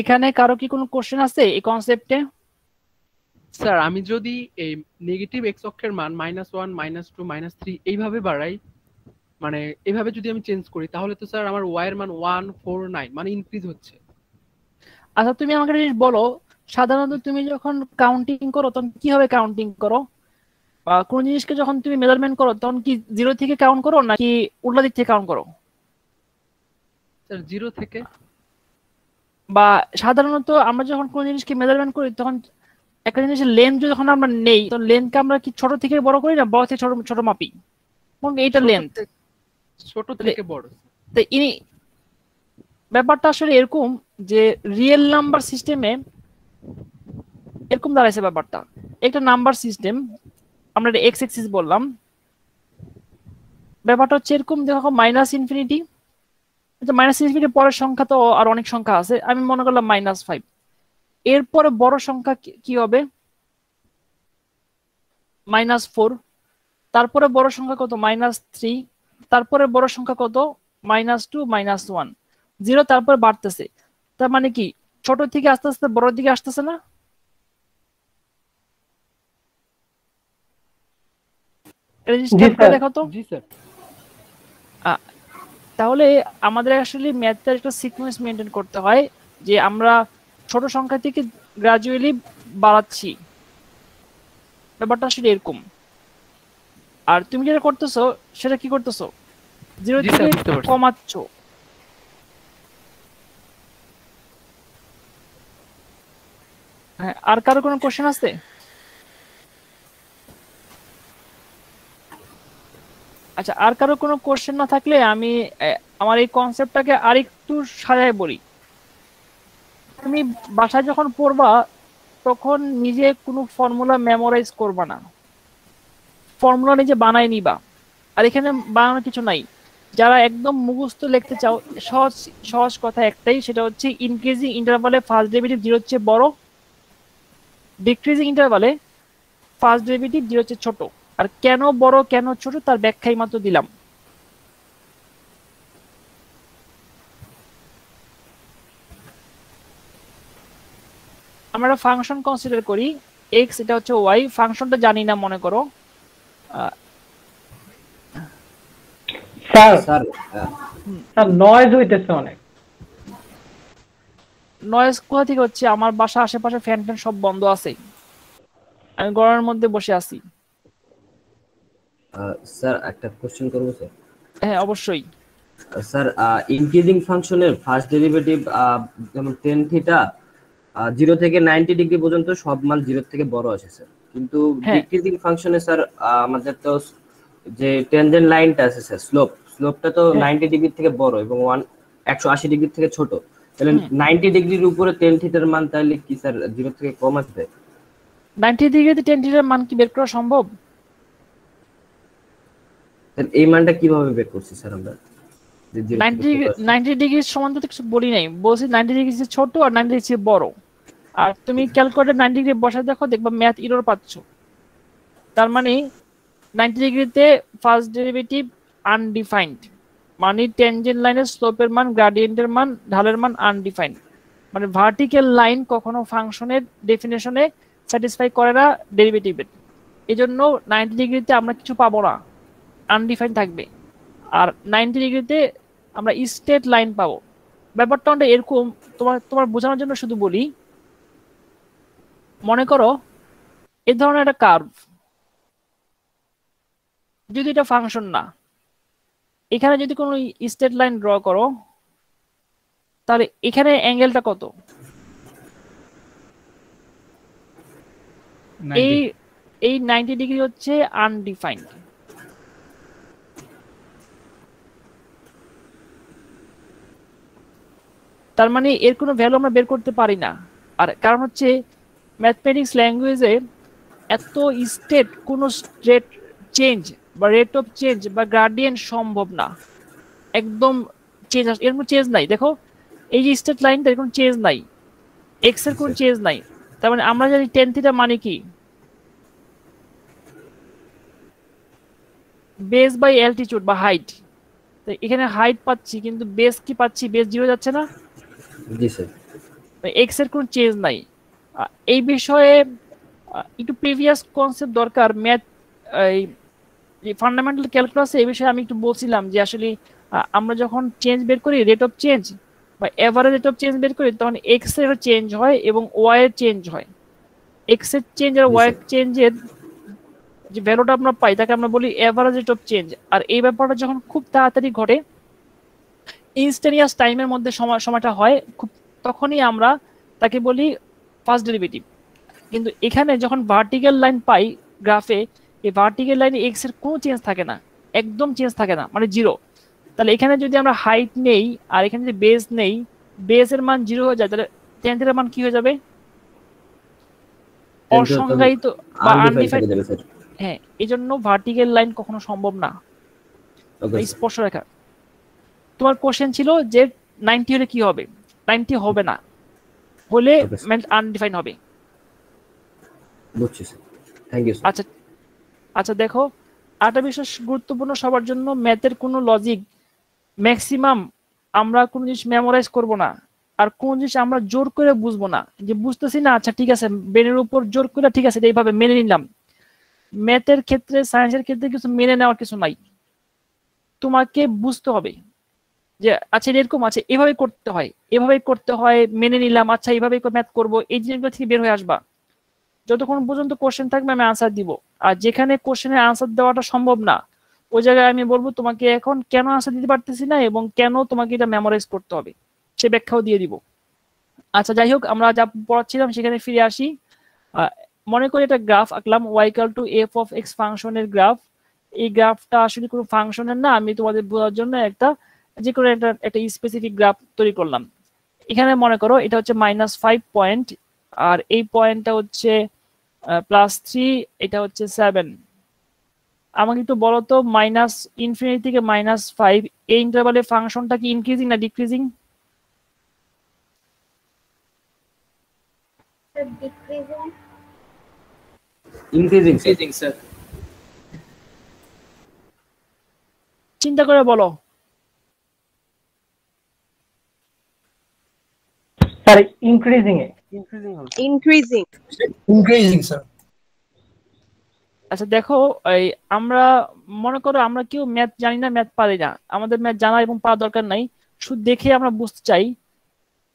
এখানে কারো কি কোনো কোশ্চেন আছে এই কনসেপ্টে? স্যার আমি যদি এই নেগেটিভ এক্স অক্ষের মান -1 -2 -3 এইভাবে বাড়াই, মানে এইভাবে যদি আমি চেঞ্জ করি, তাহলে তো স্যার আমার ওয়াই এর মান 149 মানে ইনক্রিজ হচ্ছে। আচ্ছা তুমি আমাকে একটা জিনিস বলো, সাধারণত তুমি যখন কাউন্টিং করো তখন কিভাবে কাউন্টিং করো? বা কোন জিনিসকে যখন তুমি মেজারমেন্ট করো তখন কি 0 থেকে কাউন্ট করো নাকি উল্টা দিক থেকে কাউন্ট করো? স্যার 0 থেকে। বা সাধারণত আমরা যখন কোন জিনিসকে মেজারমেন্ট করি তখন একটা জিনিসের লেন্থ যখন আমরা নেই তখন লেন্থকে আমরা কি ছোট থেকে বড় করি না বড় থেকে ছোট ছোট মাপি? এইটা লেন্থ ছোট থেকে বড়। তো ব্যাপারটা আসলে এরকম যে রিয়েল নাম্বার সিস্টেমে এরকম দাঁড়াইছে ব্যাপারটা। একটা নাম্বার সিস্টেম, আমরা এটা এক্স এক্সিস বললাম, ব্যাপারটা হচ্ছে এরকম দেখো মাইনাস ইনফিনিটি, মাইনাস ইনফিনিটি পরের সংখ্যা তো আর অনেক সংখ্যা আছে, আমি মনে করলাম -5। এরপরে বড় সংখ্যা কি হবে? -4। তারপরে বড় সংখ্যা কত? -3। তারপরে বড় সংখ্যা কত? -2 -1 0। তারপরে বাড়তেছে, তার মানে কি ছোট থেকে আস্তে আস্তে বড় দিকে আসতেছে না? দেখো তো। জি স্যার। তাহলে আমাদের আসলে ম্যাথের একটা সিকোয়েন্স মেনটেন করতে হয় যে আমরা ছোট সংখ্যা থেকে গ্রাজুয়ালি বাড়াচ্ছি, ব্যাপারটা আসলে এরকম। আর তুমি যেটা করতেছো সেটা কি করতেছো? 0 থেকে কমাচ্ছ। হ্যাঁ, আর কারো কোনো কোশ্চেন আছে? আচ্ছা, আর কারো কোনো কোশ্চেন না থাকলে আমি আমার এই কনসেপ্টটাকে আরেকটু সাজায় বলি। তুমি বাসায় যখন পড়বা তখন নিজে কোনো ফর্মুলা মেমোরাইজ করবা না, ফর্মুলা নিজে বানাই নিবা। আর এখানে বানানোর কিছু নাই। যারা একদম মুখস্থ লিখতে চাও, সহজ সহজ কথা একটাই, সেটা হচ্ছে ইনক্রিজিং ইন্টারভালে ফার্স্ট ডেরিভেটিভ 0 হচ্ছে বড়, ডিক্রিজিং ইন্টারভালে ফার্স্ট ডেরিভেটিভ 0 হচ্ছে ছোট। আর কেন বড় কেন ছোট তার ব্যাখ্যাই মাত্র দিলাম। আমরা একটা ফাংশন কনসিডার করি, x এটা হচ্ছে y, ফাংশনটা জানি না মনে করো। স্যার স্যার নয়েজ হইতেছে অনেক। নয়েজ কোথা থেকে হচ্ছে? আমার বাসা আশেপাশে ফ্যান ফ্যান সব বন্ধ আছে, আমি গরমের মধ্যে বসে আছি। স্যার একটা কোশ্চেন করবো স্যার? হ্যাঁ অবশ্যই। স্যার ইনক্রিজিং ফাংশনের ফার্স্ট ডেরিভেটিভ যেমন টেন থিটা 0 থেকে 90 ডিগ্রি পর্যন্ত সব মান 0 থেকে বড় আসে স্যার, কিন্তু হ্যাঁ। ডিক্রিজিং ফাংশনে স্যার আমাদের তো যে টেনজেন্ট লাইনটা আছে স্যার, স্লোপটা তো হ্যাঁ। 90 ডিগ্রি থেকে বড় এবং 180 ডিগ্রি থেকে ছোট, তাহলে 90 ডিগ্রির উপরে টেন থিটার মান তাহলে কি স্যার 0 থেকে কম আসবে? 90 ডিগ্রিতে টেন থিটার মান কি বের করা সম্ভব? স্যার এই মানটা কিভাবে বের করছি স্যার আমরা? 90 ডিগ্রি সমান তো কিছু বলি নাই, বলছি 90 ডিগ্রি চেয়ে ছোট আর 90 ডিগ্রি চেয়ে বড়। আর তুমি ক্যালকুলেটর 90 ডিগ্রি বসে দেখো, দেখবা ম্যাথ এরর পাচ্ছ। তার মানে 90 ডিগ্রিতে ফার্স্ট ডেরিভেটিভ আনডিফাইন্ড, মানে টেনজেন্ট লাইনের স্লোপের মান, গ্রেডিয়েন্টের মান, ঢালের মান আনডিফাইন্ড। মানে ভার্টিক্যাল লাইন কখনো ফাংশনের ডেফিনেশনে স্যাটিসফাই করে না ডেরিভেটিভের। এজন্য 90 ডিগ্রিতে আমরা কিছু পাবো না, আনডিফাইন্ড থাকবে। আর 90 ডিগ্রিতে আমরা স্ট্রেট লাইন পাবো। ব্যাপারটা অনেকটা এরকম, তোমার বোঝানোর জন্য শুধু বলি, মনে করো এ ধরনের একটা কার্ভ, যদি এটা ফাংশন না, এখানে যদি কোনো স্ট্রেট লাইন ড্র করো, তাহলে এখানে অ্যাঙ্গেলটা কত? এই 90 ডিগ্রি হচ্ছে আনডিফাইন্ড। তার মানে এর কোনো ভ্যালু আমরা বের করতে পারি না। আর কারণ হচ্ছে ম্যাথমেটিক্স ল্যাঙ্গুয়েজে এত স্টেট কোনো স্ট্রেট চেঞ্জ বা রেট অফ চেঞ্জ বা গ্রেডিয়েন্ট সম্ভব না। একদম চেঞ্জ, এর কোনো চেঞ্জ নাই। দেখো এই যে স্ট্রেট লাইনটা, এর কোনো চেঞ্জ নাই, এক্স এর কোনো চেঞ্জ নাই। তার মানে আমরা জানি টেন থিটা মানে কি, বেস বাই অ্যালটিটিউড বা হাইট। তো এখানে হাইট পাচ্ছি, কিন্তু বেস কি পাচ্ছি? বেস 0 যাচ্ছে না? জি স্যার। এক্স এর কোনো চেঞ্জ নাই। এই বিষয়ে একটু প্রিভিয়াস কনসেপ্ট দরকার, ম্যাথ এই ফান্ডামেন্টাল ক্যালকুলাসে এই বিষয়ে আমি একটু বলছিলাম যে আসলে আমরা যখন চেঞ্জ বের করি, রেট অফ চেঞ্জ বা এভারেজ রেট অফ চেঞ্জ বের করি, তখন এক্স এর চেঞ্জ হয় এবং ওয়াই এর চেঞ্জ হয়। এক্স এর চেঞ্জ আর ওয়াই এর চেঞ্জের যে ভ্যালুটা আমরা পাই তাকে আমরা বলি এভারেজ রেট অফ চেঞ্জ। আর এই ব্যাপারটা যখন খুব তাড়াতাড়ি ঘটে, ইনস্ট্যান্টিনিয়াস টাইমের মধ্যে সময়টা হয় খুব, তখনই আমরা তাকে বলি ফার্স্ট ডেরিভেটিভ। কিন্তু এখানে যখন ভার্টিক্যাল লাইন পাই গ্রাফে, এই ভার্টিক্যাল লাইনে এক্স এর কোনো চেঞ্জ থাকে না, একদম চেঞ্জ থাকে না, মানে 0। তাহলে এখানে যদি আমরা হাইট নেই আর এখানে যদি বেস নেই, বেসের মান 0 হয়ে যায়, তাহলে টেন থিটার মান কি হয়ে যাবে? অসংজ্ঞায়িত বা আনডিফাইন্ড। হ্যাঁ, এই জন্য ভার্টিক্যাল লাইন কখনো সম্ভব না, স্পর্শরেখা। তোমার কোশ্চেন ছিল যে 90 হলে কি হবে? 90 হবে না, হলে আনডিফাইন্ড হবে। বুঝছি স্যার, থ্যাংক ইউ। আচ্ছা আচ্ছা, দেখো আরেকটা বিষয় গুরুত্বপূর্ণ সবার জন্য, ম্যাথের কোনো লজিক ম্যাক্সিমাম আমরা কোনো জিনিস মেমোরাইজ করব না, আর কোন জিনিস আমরা জোর করে বুঝবো না, যে বুঝতেছি না, আচ্ছা ঠিক আছে, ব্রেনের উপর জোর করে ঠিক আছে এইভাবে মেনে নিলাম। ম্যাথের ক্ষেত্রে, সায়েন্সের ক্ষেত্রে কিছু মেনে নেওয়ার কিছু নাই, তোমাকে বুঝতে হবে যে আচ্ছা এরকম আছে, এভাবে করতে হয়, এভাবে করতে হয়, মেনে নিলাম, আচ্ছা এইভাবে ম্যাথ করবো, এই জিনিসগুলো থেকে বের হয়ে আসবা। যতক্ষণ পর্যন্ত কোশ্চেন থাকবে আমি আনসার দিব, আর যেখানে কোশ্চেনের আনসার দেওয়াটা সম্ভব না, ওই জায়গায় আমি বলবো তোমাকে এখন কেন আনসার দিতে পারতেছি না এবং কেন তোমাকে এটা মেমোরাইজ করতে হবে, সে ব্যাখ্যাও দিয়ে দিব। আচ্ছা যাই হোক, আমরা যা পড়াচ্ছিলাম সেখানে ফিরে আসি। মনে করি এটা গ্রাফ আঁকলাম, y = f of x ফাংশনের গ্রাফ। এই গ্রাফটা আসলে কোনো ফাংশনের না, আমি তোমাদের বোঝার জন্য একটা যে কোনো একটা স্পেসিফিক গ্রাফ তৈরি করলাম। এখানে মনে করো এটা হচ্ছে -5 পয়েন্ট, আর এই পয়েন্টটা হচ্ছে +3, এটা হচ্ছে 7। আমাকে একটু বলো তো, -∞ থেকে -5 এই ইন্টারভালে ফাংশনটা কি ইনক্রিজিং না ডিক্রিজিং? Increasing sir. চিন্তা করে বলো। Sir increasing sir. আচ্ছা দেখো, এই আমরা মনে করো আমরা কেউ ম্যাথ জানি না, ম্যাথ পারি না, আমাদের ম্যাথ জানা এবং পাওয়া দরকার নাই, শুধু দেখে আমরা বুঝতে চাই।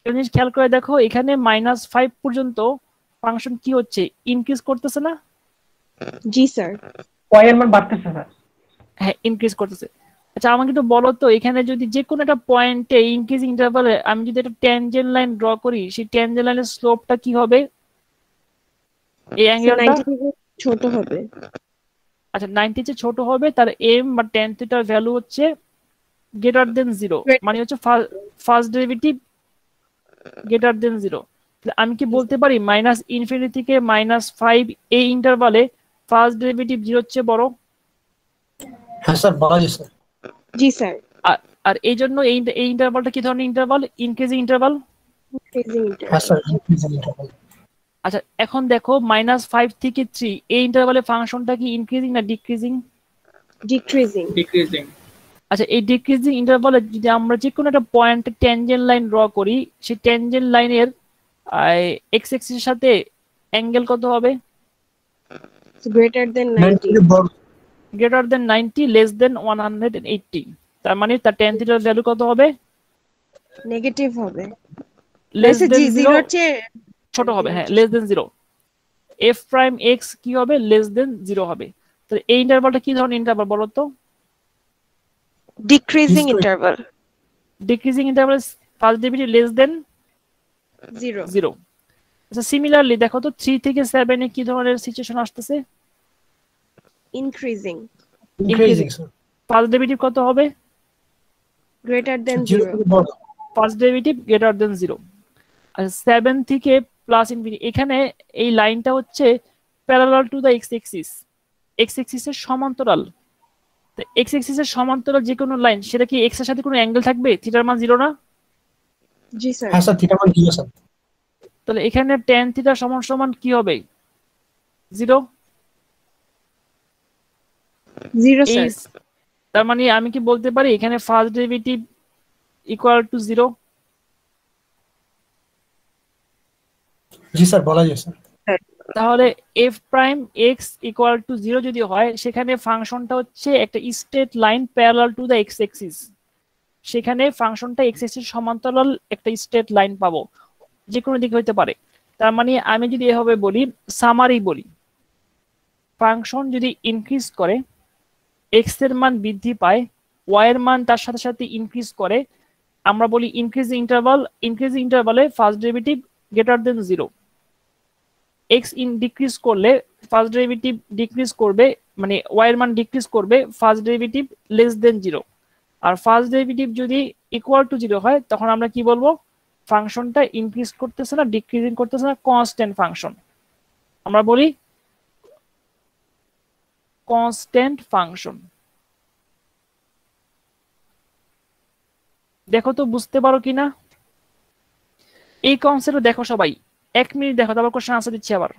একটা জিনিস খেয়াল করে দেখো, এখানে -5 পর্যন্ত ফাংশন কি হচ্ছে, ইনক্রিজ করতেছে না? জি স্যার। ওয়াই এর মান বাড়তেছে স্যার। হ্যাঁ, ইনক্রিজ করতেছে। আচ্ছা আমাকে একটু বলো তো, এখানে যদি যে কোনো একটা পয়েন্টে ইনক্রিজিং ইন্টারভালে আমি যদি একটা ট্যানজেন্ট লাইন ড্র করি, সেই ট্যানজেন্ট লাইনের স্লোপটা কি হবে? এই অ্যাঙ্গেলটা 90 থেকে ছোট হবে। আচ্ছা 90 চেয়ে ছোট হবে, তার এম বা ট্যান থিটার ভ্যালু হচ্ছে গ্রেটার দেন 0, মানে হচ্ছে ফার্স্ট ডেরিভেটিভ গ্রেটার দেন 0। আমি কি বলতে পারি -ইনফিনিটি থেকে -5 এই ইন্টারভালে ফার্স্ট ডেরিভেটিভ 0 চেয়ে বড়? হ্যাঁ স্যার, বলা যায় স্যার। জি স্যার। আর এই জন্য এই ইন্টারভালটা কি ধরনের ইন্টারভাল? Increasing interval. হ্যাঁ স্যার, ইনক্রিজিং ইন্টারভাল। আচ্ছা এখন দেখো -5 থেকে 3 এই ইন্টারভালে ফাংশনটা কি ইনক্রিজিং না ডিক্রিজিং? ডিক্রিজিং। ডিক্রিজিং। আচ্ছা এই ডিক্রিজিং ইন্টারভালে যদি আমরা যে কোনো একটা পয়েন্টে ট্যানজেন্ট লাইন ড্র করি, সেই ট্যানজেন্ট লাইনের এক্স অ্যাক্সিসের সাথে অ্যাঙ্গেল কত হবে? গ্রেটার দেন 90। Greater than 90, less than 180। তার মানে তার ট্যান থিটার ভ্যালু কত হবে? নেগেটিভ হবে। লেস দেন 0 0 চেয়ে ছোট হবে। হ্যাঁ, less than 0। F prime x কি হবে? লেস দেন 0 হবে। তো এই ইন্টারভালটা কি ধরনের ইন্টারভাল বলো তো? Decreasing interval. Decreasing interval, first derivative less than 0। আচ্ছা সিমিলারলি দেখো তো 3 থেকে 7 এ কি ধরনের সিচুয়েশন আসতেছে? Increasing. Increasing sir. First derivative কত হবে? Greater than 0 0। থেকে বড়। First derivative greater than 0। আর 7 থেকে প্লাস ইনফিনিটি, এখানে এই লাইনটা হচ্ছে parallel to the X axis, X অ্যাক্সিসের সমান্তরাল। তো এক্স অ্যাক্সিসের সমান্তরাল যে কোনো লাইন, সেটা কি এক্স এর সাথে কোনো অ্যাঙ্গেল থাকবে? থিটার মান 0 না? জি স্যার। হ্যাঁ স্যার, থিটা মান 0 স্যার। তাহলে এখানে tan থিটা সমান সমান কি হবে? 0। 0 স্যার। তার মানে আমি কি বলতে পারি এখানে first derivative equal to 0? G sir, বলা যায় স্যার। তাহলে F prime x equal to 0 যদি হয়, সেখানে ফাংশনটা হচ্ছে একটা straight line parallel to the X Axis. সেখানে ফাংশনটা এক্স অ্যাক্সিস সমান্তরাল একটা স্ট্রেট লাইন পাবো, যে কোনো দিকে হইতে পারে। তার মানে আমি যদি এভাবে বলি, সামারি বলি, ফাংশন যদি ইনক্রিজ করে, এক্স এর মান বৃদ্ধি পায়, ওয়াই এর মান তার সাথে সাথে ইনক্রিজ করে, আমরা বলি ইনক্রিজিং ইন্টারভাল। ইনক্রিজিং ইন্টারভালে first derivative greater than 0। X decrease করলে ফার্স্ট ডেরিভেটিভ ডিক্রিজ করবে, মানে ওয়াই এর মান ডিক্রিজ করবে, ফার্স্ট ডেরিভেটিভ লেস দেন 0। আর ফার্স্ট ডেরিভেটিভ যদি ইকুয়াল টু 0 হয়, তখন আমরা কি বলবো? ফাংশনটা ইনক্রিজ করতেছে না, ডিক্রিজিং করতেছে না, কনস্ট্যান্ট ফাংশন। আমরা বলি কনস্ট্যান্ট ফাংশন। দেখো তো বুঝতে পারো কিনা এই কনসেপ্ট? দেখো সবাই 1 মিনিট দেখো, তারপর কোশ্চেন আনসার দিচ্ছি আবার।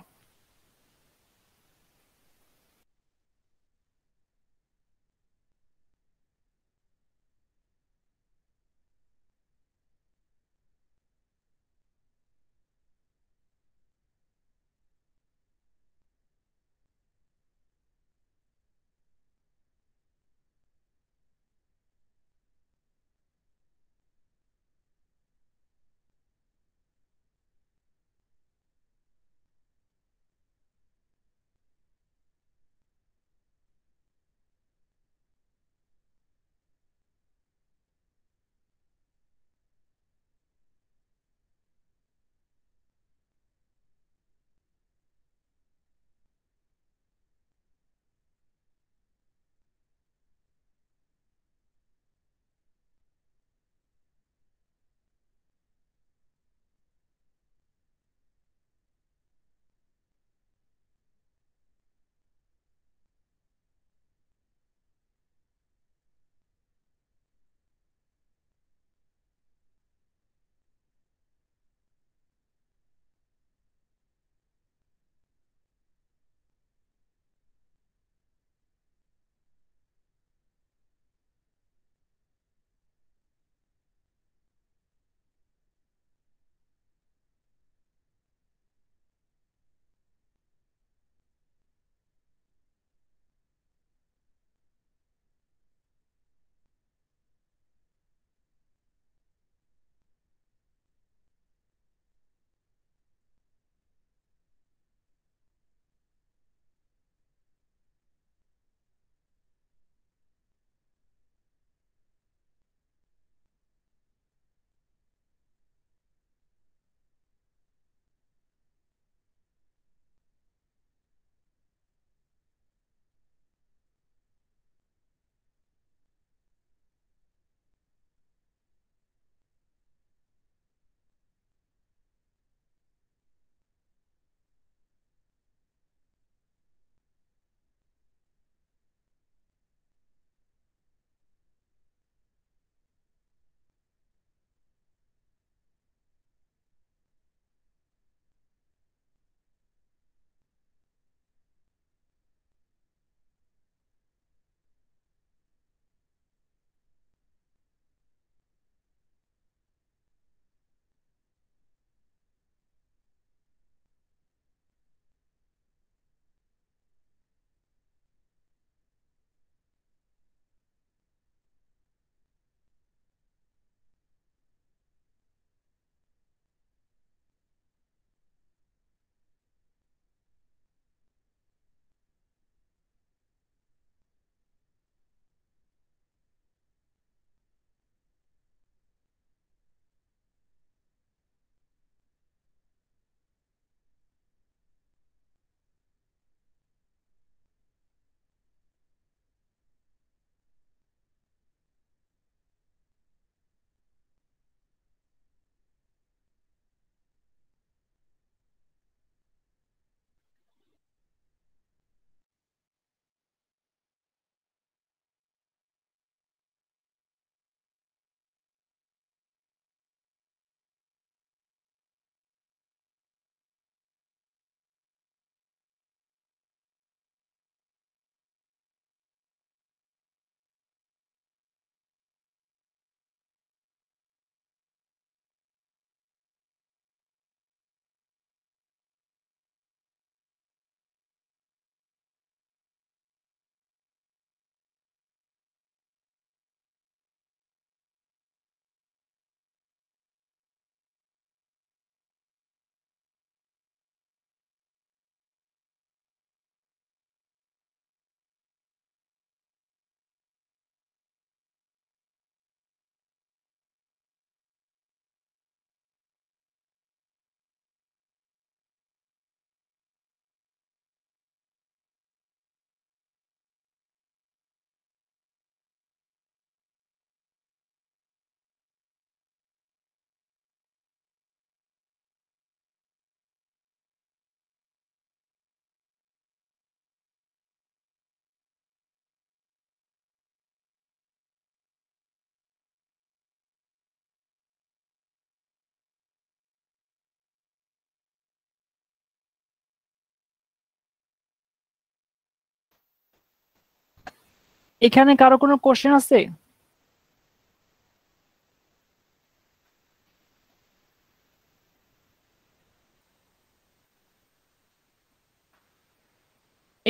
এখানে কারো কোনো কোশ্চেন আছে?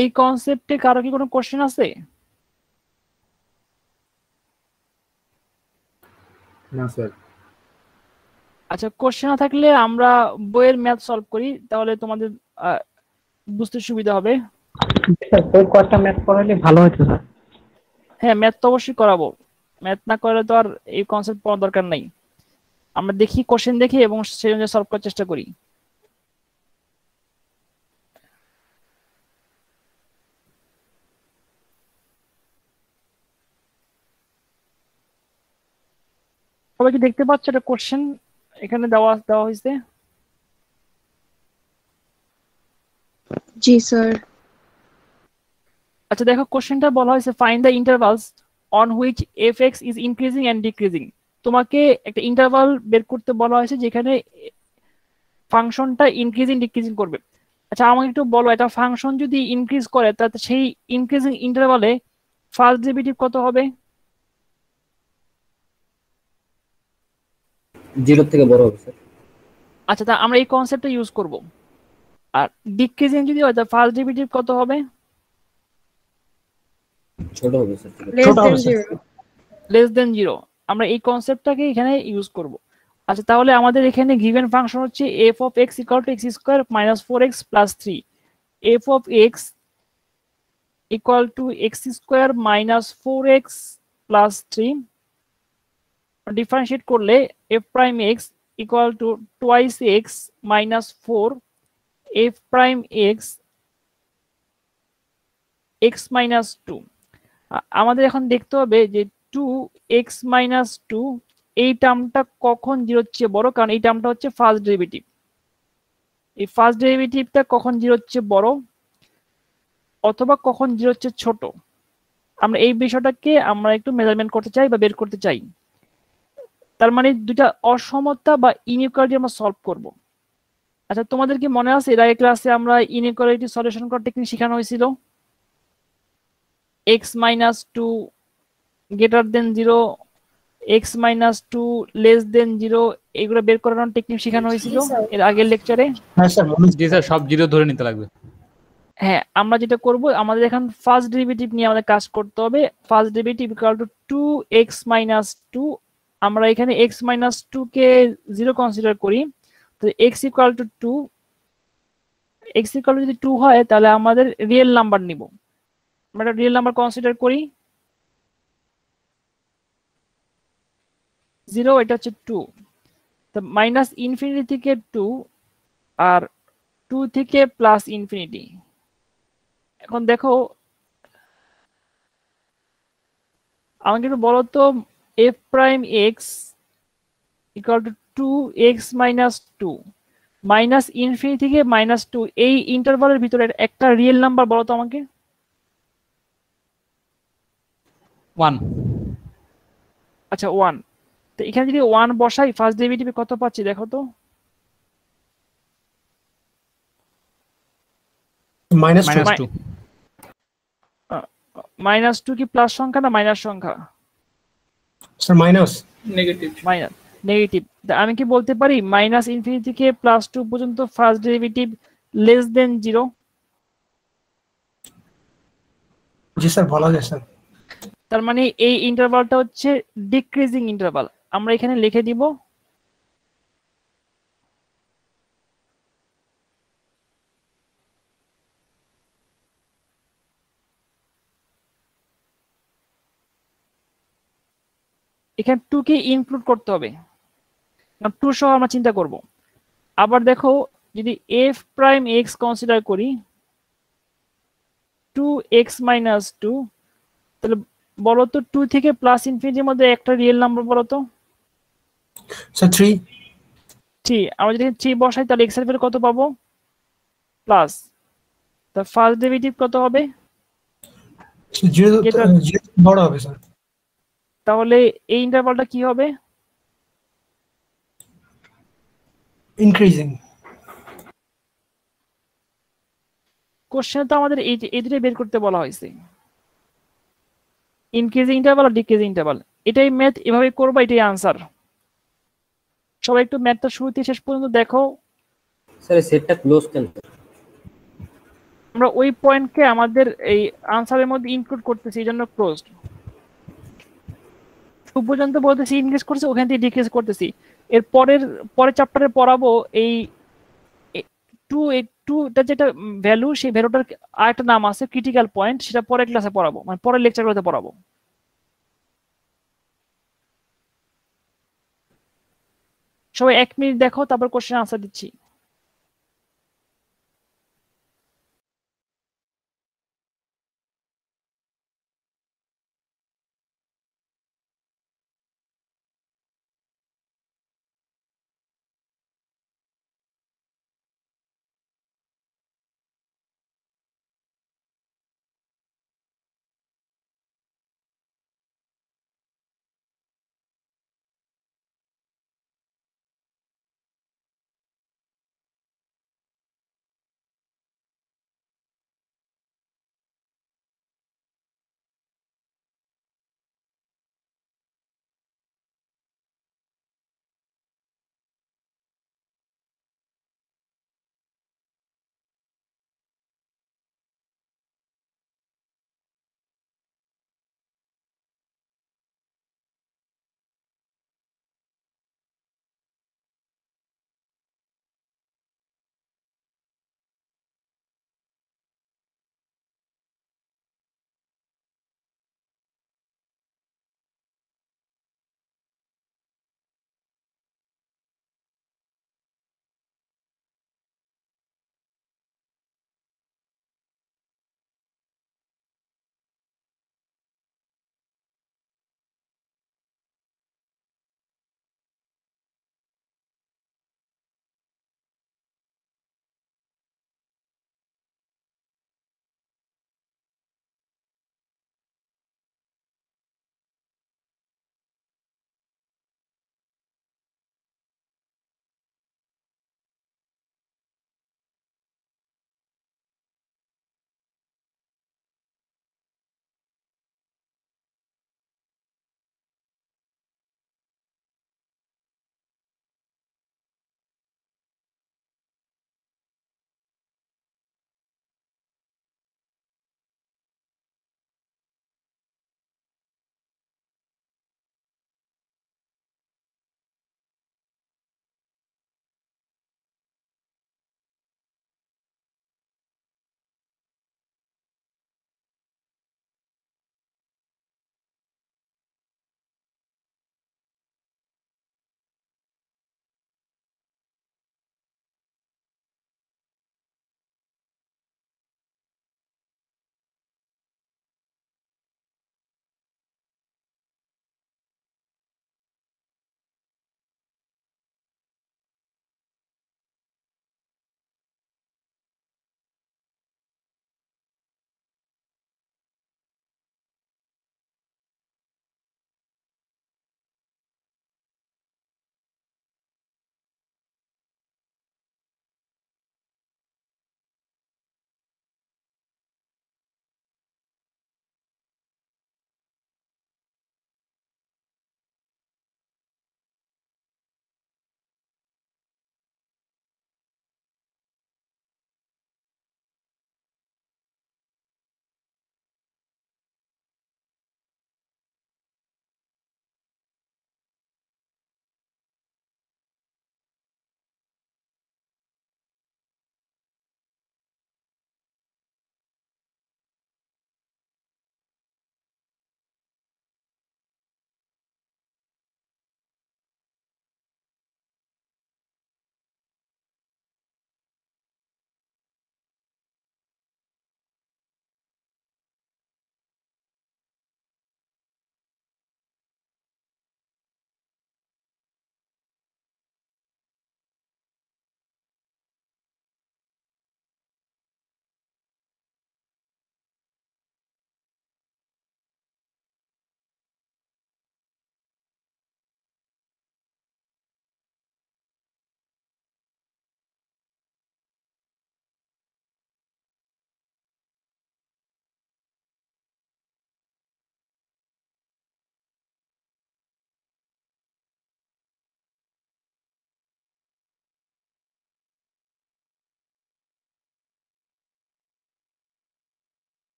এই কনসেপ্টে কারো কি কোনো কোশ্চেন আছে? না স্যার। আচ্ছা, কোশ্চেন না থাকলে আমরা বইয়ের ম্যাথ সলভ করি, তাহলে তোমাদের বুঝতে সুবিধা হবে। স্যার ওই কয়টা ম্যাথ করালে ভালো হতো স্যার। হ্যাঁ, ম্যাথ তো অবশ্যই করাবো। ম্যাথ না করলে তো আর এই কনসেপ্ট পড়ার দরকার নাই। আমরা দেখি, কোশ্চেন দেখি এবং সেই অনুযায়ী সলভ করার চেষ্টা করি। সবাই কি দেখতে পাচ্ছ এটা কোশ্চেন এখানে দেওয়া দেওয়া হয়েছে? জি স্যার। আচ্ছা দেখো, কোশ্চেনটা বলা হয়েছে find the intervals on which এফ(x) ইজ ইনক্রিজিং এন্ড ডিক্রিজিং। তোমাকে একটা ইন্টারভাল বের করতে বলা হয়েছে যেখানে ফাংশনটা ইনক্রিজিং ডিক্রিজিং করবে। আচ্ছা আমাকে একটু বলো, এটা ফাংশন যদি ইনক্রিজ করে তাহলে সেই ইনক্রিজিং ইন্টারভালে ফার্স্ট ডেরিভেটিভ কত হবে? 0 থেকে বড় হবে স্যার। আচ্ছা, তা আমরা এই কনসেপ্টটা ইউজ করব। আর ডিক্রিজিং যদি হয় তাহলে ফার্স্ট ডেরিভেটিভ কত হবে? ছোট হবে sir. Less than 0। Less than 0। আমরা এই কনসেপ্টটাকে এখানে ইউজ করব। আচ্ছা তাহলে আমাদের এখানে গিভেন ফাংশন হচ্ছে f(x) = x² - 4x + 3। f(x) = x² - 4x + 3। Differentiate করলে f'(x) = 2x - 4 f'(x) x - 2। আমাদের এখন দেখতে হবে যে 2x - 2 এই টার্মটা কখন 0 এর চেয়ে বড়, কারণ এই টার্মটা হচ্ছে ফার্স্ট ডেরিভেটিভ। এই ফার্স্ট ডেরিভেটিভটা কখন 0 এর চেয়ে বড় অথবা কখন 0 এর চেয়ে ছোট, আমরা এই বিষয়টাকে আমরা একটু মেজারমেন্ট করতে চাই বা বের করতে চাই। তার মানে দুটা অসমতা বা ইনইকুয়ালিটি আমরা সলভ করব। আচ্ছা তোমাদের কি মনে আছে এর আগে ক্লাসে আমরা ইনইকুয়ালিটি সলিউশন করার টেকনিক শেখানো হয়েছিল? x - 2 greater than 0, x - 2 less than 0 এগুলো বের করানোর টেকনিক শেখানো হয়েছিল এর আগের লেকচারে। হ্যাঁ স্যার। জি স্যার, সব 0 ধরে নিতে লাগবে। হ্যাঁ, আমরা যেটা করব, আমাদের এখন ফার্স্ট ডেরিভেটিভ নিয়ে আমাদের কাজ করতে হবে। First derivative = 2x - 2। আমরা এখানে x - 2 কে 0 কনসিডার করি, তো x = 2। x = যদি 2 হয় তাহলে আমাদের রিয়েল নাম্বার নিব। আমরা রিয়েল নাম্বার কনসিডার করি 0, এটা হচ্ছে 2। তো -∞ থেকে 2 আর 2 থেকে +∞। এখন দেখো আমাকে একটু বলো তো, f'(x) = 2x - 2 -∞ থেকে -2 এই ইন্টারভালের ভিতরে একটা রিয়েল নাম্বার বলো তো আমাকে। 1। আচ্ছা 1। তো এখানে যদি 1 বসাই ফার্স্ট ডেরিভেটিভ কত পাচ্ছি দেখো তো। -2 -2 কি প্লাস সংখ্যা না মাইনাস সংখ্যা? Sir minus. Negative. Minus, negative. আমি কি বলতে পারি -∞ থেকে +2 পর্যন্ত ফার্স্ট ডেরিভেটিভ লেস দেন 0? জি স্যার, বলা যায় স্যার। তার মানে এই ইন্টারভালটা হচ্ছে ডিক্রিজিং ইন্টারভাল। আমরা এখানে লিখে দিব এখানে 2 কে ইনক্লুড করতে হবে, কারণ 2 সহ আমরা চিন্তা করব। আবার দেখো যদি f'(x) কনসিডার করি 2x - 2, তাহলে বলো তো 2 থেকে +∞ মধ্যে একটা রিয়েল নাম্বার বলো তো। স্যার 3। 3। আমরা যদি 3 বসাই তাহলে x এর ভ্যালু কত পাবো? প্লাস। তা ফার্স্ট ডেরিভেটিভ কত হবে? 0 বড় হবে স্যার। তাহলে এই ইন্টারভালটা কি হবে? ইনক্রিজিং। কোশ্চেনে তো আমাদের এই দুটো বের করতে বলা হয়েছে। ইনক্রিজিং ইন্টারভাল আর ডিক্রিজিং ইন্টারভাল। এটাই ম্যাথ, এভাবে করবা, এটাই আনসার। সবাই একটু ম্যাথটা শুরু থেকে শেষ পর্যন্ত দেখো। স্যার সেটটা ক্লোজ কেন? আমরা ওই পয়েন্টকে আমাদের এই আনসারের মধ্যে ইনক্লুড করতেছি, এই জন্য ক্লোজড। খুব পর্যন্ত বলতেছি ইনক্রিজ করছে, ওখান থেকে ডিক্রিজ করতেছি। এর পরের চ্যাপ্টারে পড়াবো এই টুটা যেটা ভ্যালু, সেই ভ্যালুটার আরেকটা নাম আছে ক্রিটিক্যাল পয়েন্ট, সেটা পরের ক্লাসে পড়াবো, মানে পরের লেকচারগুলোতে পড়াবো। সবাই 1 মিনিট দেখো, তারপর কোশ্চেন আনসার দিচ্ছি।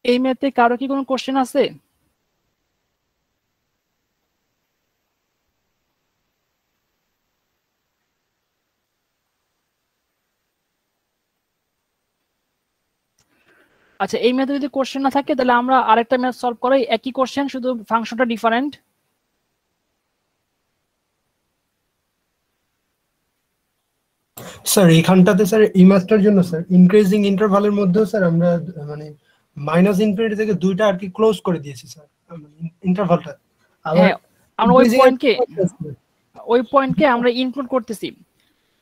এই ম্যাথে কারো কি কোনো কোশ্চেন আছে? আচ্ছা, এই ম্যাথে যদি কোশ্চেন না থাকে তাহলে আমরা আরেকটা ম্যাথ সলভ করাই, একই কোশ্চেন শুধু ফাংশনটা ডিফারেন্ট। স্যার এখানটাতে স্যার এই ম্যাথটার জন্য স্যার ইনক্রিজিং ইন্টারভালের মধ্যেও স্যার আমরা মানে মাইনাস ইনফিনিটি থেকে দুইটা আর কি ক্লোজ করে দিয়েছি স্যার ইন্টারভালটা। হ্যাঁ, আমরা ওই পয়েন্টকে আমরা ইনক্লুড করতেছি,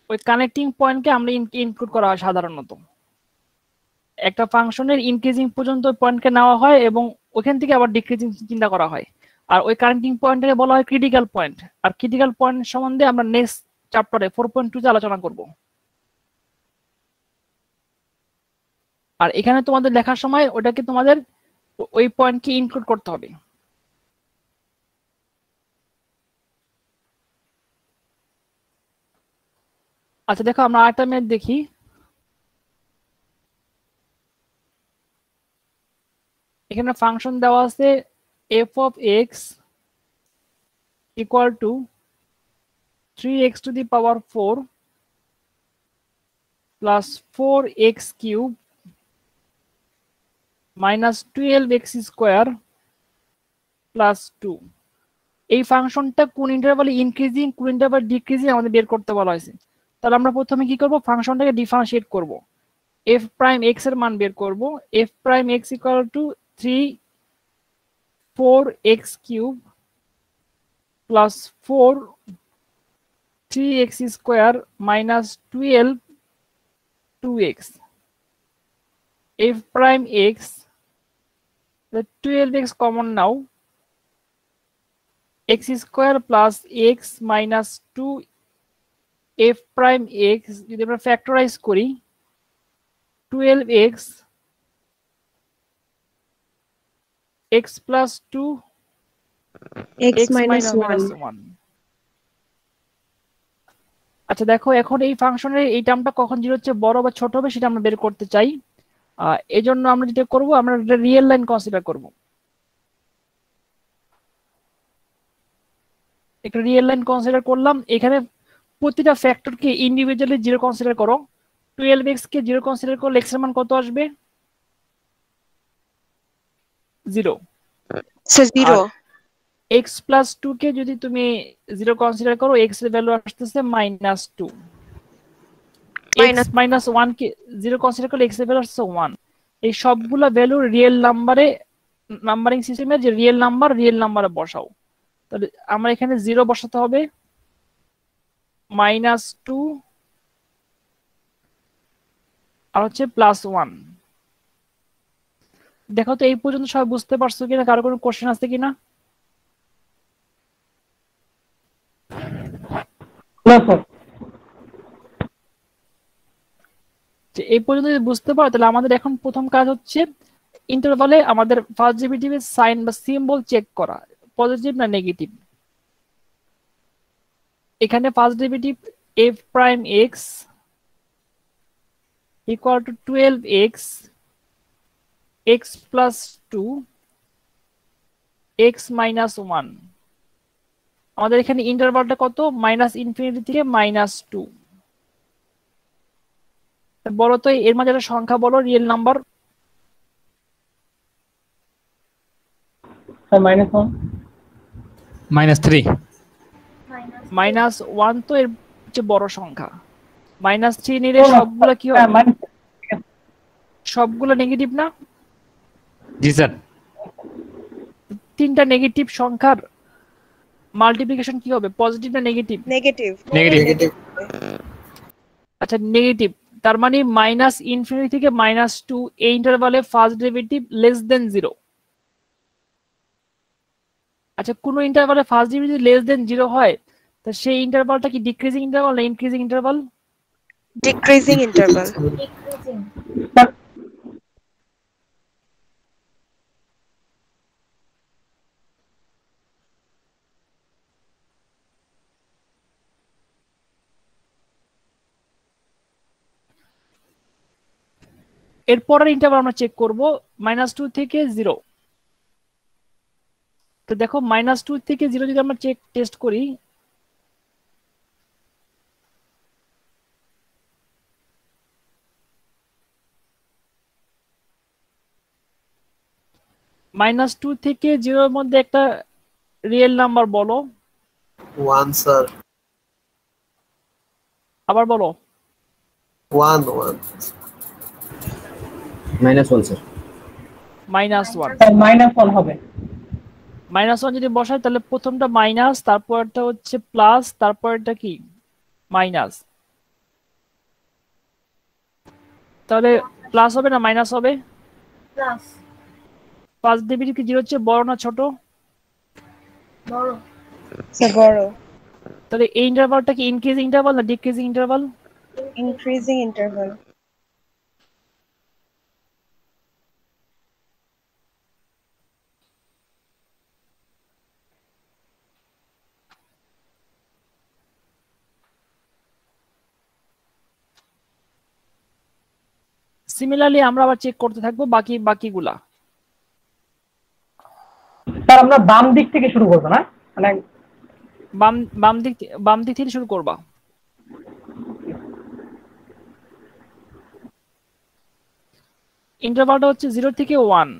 ওই কানেক্টিং পয়েন্টকে আমরা ইনক্লুড করা হয় সাধারণত। একটা ফাংশনের ইনক্রিজিং পর্যন্ত পয়েন্টকে নেওয়া হয় এবং ওখান থেকে আবার ডিক্রিজিং চিন্তা করা হয়, আর ওই কানেক্টিং পয়েন্টকে বলা হয় ক্রিটিক্যাল পয়েন্ট। আর ক্রিটিক্যাল পয়েন্ট সম্বন্ধে আমরা নেক্সট চ্যাপ্টারে 4.2 আলোচনা করব। আর এখানে তোমাদের লেখার সময় ওটাকে তোমাদের ওই পয়েন্টকে ইনক্লুড করতে হবে। আচ্ছা দেখো, আমরা আরেকটা ম্যাথ দেখি। এখানে ফাংশন দেওয়া আছে f of x equal to 3x to the power 4 plus 4x cube minus 12x square plus 2। এই ফাংশনটা কোন ইন্টারভালে ইনক্রিজিং কোন ইন্টারভালে ডিক্রিজিং আমাদের বের করতে বলা হয়েছে। তাহলে আমরা প্রথমে কি করব, ফাংশনটাকে ডিফারেন্সিয়েট করব, f প্রাইম x এর মান বের করব। f prime x equal to 4x cube plus 4 3x square minus 12 2x। f prime x, the 12x common now, x square plus x minus 2 f prime x যদি আমরা ফ্যাক্টরাইজ করি 12x x plus 2 x minus 1। আচ্ছা দেখো, এখন এই ফাংশনের এই টার্মটা কখন জিরোর চেয়ে বড় বা ছোট হবে সেটা আমরা বের করতে চাই। এই জন্য আমরা যেটা করব, আমরা রিয়েল লাইন কনসিডার করব। একটা রিয়েল লাইন কনসিডার করলাম। এখানে প্রতিটা ফ্যাক্টরকে ইন্ডিভিজুয়ালি জিরো কনসিডার করো। 12x কে জিরো কনসিডার করলে x এর মান কত আসবে? 0। স্যার 0। x plus 2 কে যদি তুমি জিরো কনসিডার করো, x এর ভ্যালু আসতেছে -2। x minus 1 কে জিরো কনসিডার করলে x এর ভ্যালু আসছে 1। এই সবগুলা ভ্যালু রিয়েল নাম্বারে, নাম্বারিং সিস্টেমে যে রিয়েল নাম্বারে বসাও। তাহলে আমরা এখানে 0 বসাতে হবে, -2 আর হচ্ছে +1। দেখো তো এই পর্যন্ত সবাই বুঝতে পারছো কিনা, কারো কোনো কোশ্চেন আছে কিনা? এই পর্যন্ত যদি বুঝতে পারো তাহলে আমাদের এখন প্রথম কাজ হচ্ছে ইন্টারভালে আমাদের ফার্স্ট ডেরিভেটিভের সাইন বা সিম্বল চেক করা, পজিটিভ না নেগেটিভ। এখানে first derivative f prime x equal to 12x x plus 2 x minus 1। আমাদের এখানে ইন্টারভালটা কত? -ইনফিনিটি থেকে -2। বলো তো এর মাঝে একটা সংখ্যা বলো, রিয়েল নাম্বার। -1 -3 -1 তো এর চেয়ে বড় সংখ্যা। -3 নিলে সবগুলা কি হয়? সবগুলা নেগেটিভ না? জি স্যার। তিনটা নেগেটিভ সংখ্যার মাল্টিপ্লিকেশন কি হবে, পজিটিভ না নেগেটিভ? নেগেটিভ। নেগেটিভ। আচ্ছা নেগেটিভ, তার মানে -ইনফিনিটি থেকে -2 এই ইন্টারভালে ফার্স্ট ডেরিভেটিভ লেস দেন 0। আচ্ছা, কোন ইন্টারভালে ফার্স্ট ডেরিভেটিভ লেস দেন 0 হয়, তা সেই ইন্টারভালটা কি ডিক্রিজিং ইন্টারভাল না ইনক্রিজিং ইন্টারভাল? Decreasing interval. এরপরের ইন্টারভাল আমরা চেক করব -2 থেকে 0। তো দেখো -2 থেকে 0 যদি আমরা টেস্ট করি, -2 থেকে 0 এর মধ্যে একটা রিয়েল নাম্বার বলো। 1 স্যার। আবার বলো। 1 1 -1 স্যার। -1 -1 হবে। -1 যদি বসাই তাহলে প্রথমটা মাইনাস, তারপরটা হচ্ছে প্লাস, তারপরটা কি মাইনাস। তাহলে প্লাস হবে না মাইনাস হবে? প্লাস। ফার্স্ট ডেরিভেটিভ কি 0 হচ্ছে বড় না ছোট? বড়। স্যার বড়। তাহলে এই ইন্টারভালটা কি ইনক্রিজিং ইন্টারভাল না decreasing interval? Increasing interval. Similarly আমরা আবার চেক করতে থাকবো বাকিগুলা। স্যার আমরা বাম দিক থেকে শুরু করব না, মানে বাম দিক থেকে শুরু করবা। ইন্টারভালটা হচ্ছে 0 থেকে 1,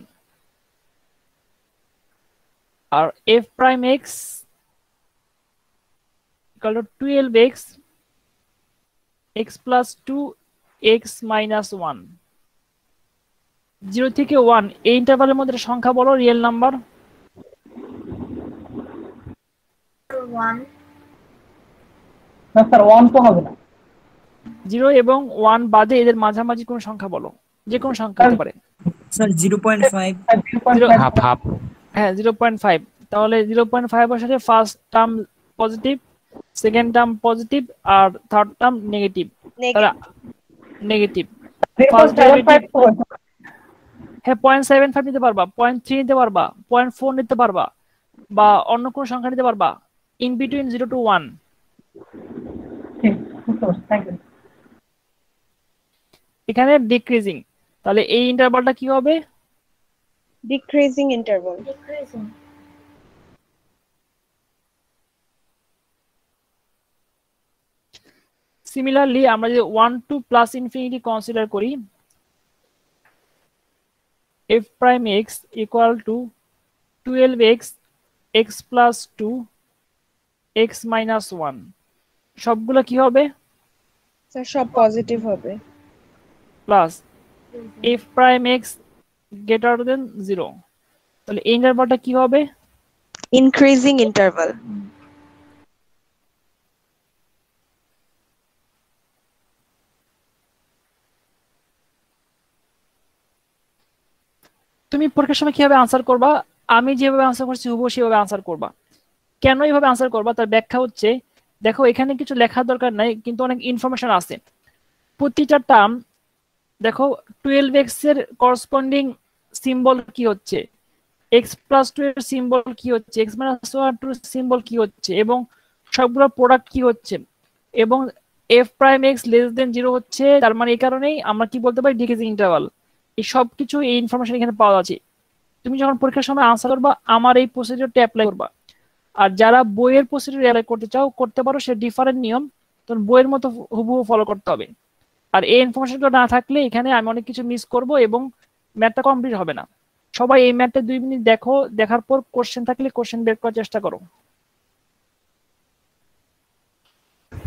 আর f prime x equal to 12x x plus 2 x minus 1। 0 থেকে 1 এই ইন্টারভালের মধ্যে সংখ্যা বলো, রিয়েল নাম্বার। 1। না স্যার 1 তো হবে না। 0 এবং 1 বাদে এদের মাঝামাঝি কোন সংখ্যা বলো, যে কোনো সংখ্যা হতে পারে। স্যার 0.5। Half half. হ্যাঁ 0.5। তাহলে 0.5 এর সাথে first term positive, second term positive, আর থার্ড টার্ম নেগেটিভ। তাহলে নেগেটিভ। ফার্স্ট ডেরিভেটিভ হ্যাঁ 0.75 নিতে পারবা, 0.3 নিতে পারবা, 0.4 নিতে পারবা, বা অন্য কোন সংখ্যা নিতে পারবা ইন বিটুইন 0 to 1। এখানে ডিক্রিজিং, তাহলে এই ইন্টারভালটা কি হবে? Decreasing interval. ডিক্রিজিং। সিমিলারলি আমরা যদি 1 to প্লাস ইনফিনিটি কনসিডার করি, f prime x equal to 12x x plus 2 x minus 1, সবগুলো কি হবে? স্যার সব পজিটিভ হবে। Plus f prime x greater than 0, তাহলে এই ইন্টারভালটা কি হবে? Increasing interval. তুমি পরীক্ষার সময় কিভাবে আনসার করবা? আমি যেভাবে আনসার করছি হুবহু সেভাবে আনসার করবা। কেন এইভাবে আনসার করবা তার ব্যাখ্যা হচ্ছে, দেখো এখানে কিছু লেখার দরকার নাই, কিন্তু অনেক ইনফরমেশন আছে। প্রতিটা টার্ম দেখো 12x এর করসপন্ডিং সিম্বল কি হচ্ছে, x plus 2 এর সিম্বল কি হচ্ছে, x minus 1 2 এর সিম্বল কি হচ্ছে, এবং সবগুলো প্রোডাক্ট কি হচ্ছে, এবং f prime x less than 0 হচ্ছে। তার মানে এই কারণেই আমরা কি বলতে পারি ডিক্রিজিং ইন্টারভাল। এই সব কিছু এই ইনফরমেশন এখানে পাওয়া যাচ্ছে। তুমি যখন পরীক্ষার সময় আনসার করবা আমার এই প্রসিডিউরটা অ্যাপ্লাই করবা। আর যারা বইয়ের প্রসিডিউর অ্যাপ্লাই করতে চাও করতে পারো, সে ডিফারেন্ট নিয়ম, তখন বইয়ের মতো হুবহু ফলো করতে হবে। আর এই ইনফরমেশনটা না থাকলে এখানে আমি অনেক কিছু মিস করব এবং ম্যাথটা কমপ্লিট হবে না। সবাই এই ম্যাথটা 2 মিনিট দেখো, দেখার পর কোশ্চেন থাকলে কোশ্চেন বের করার চেষ্টা করো।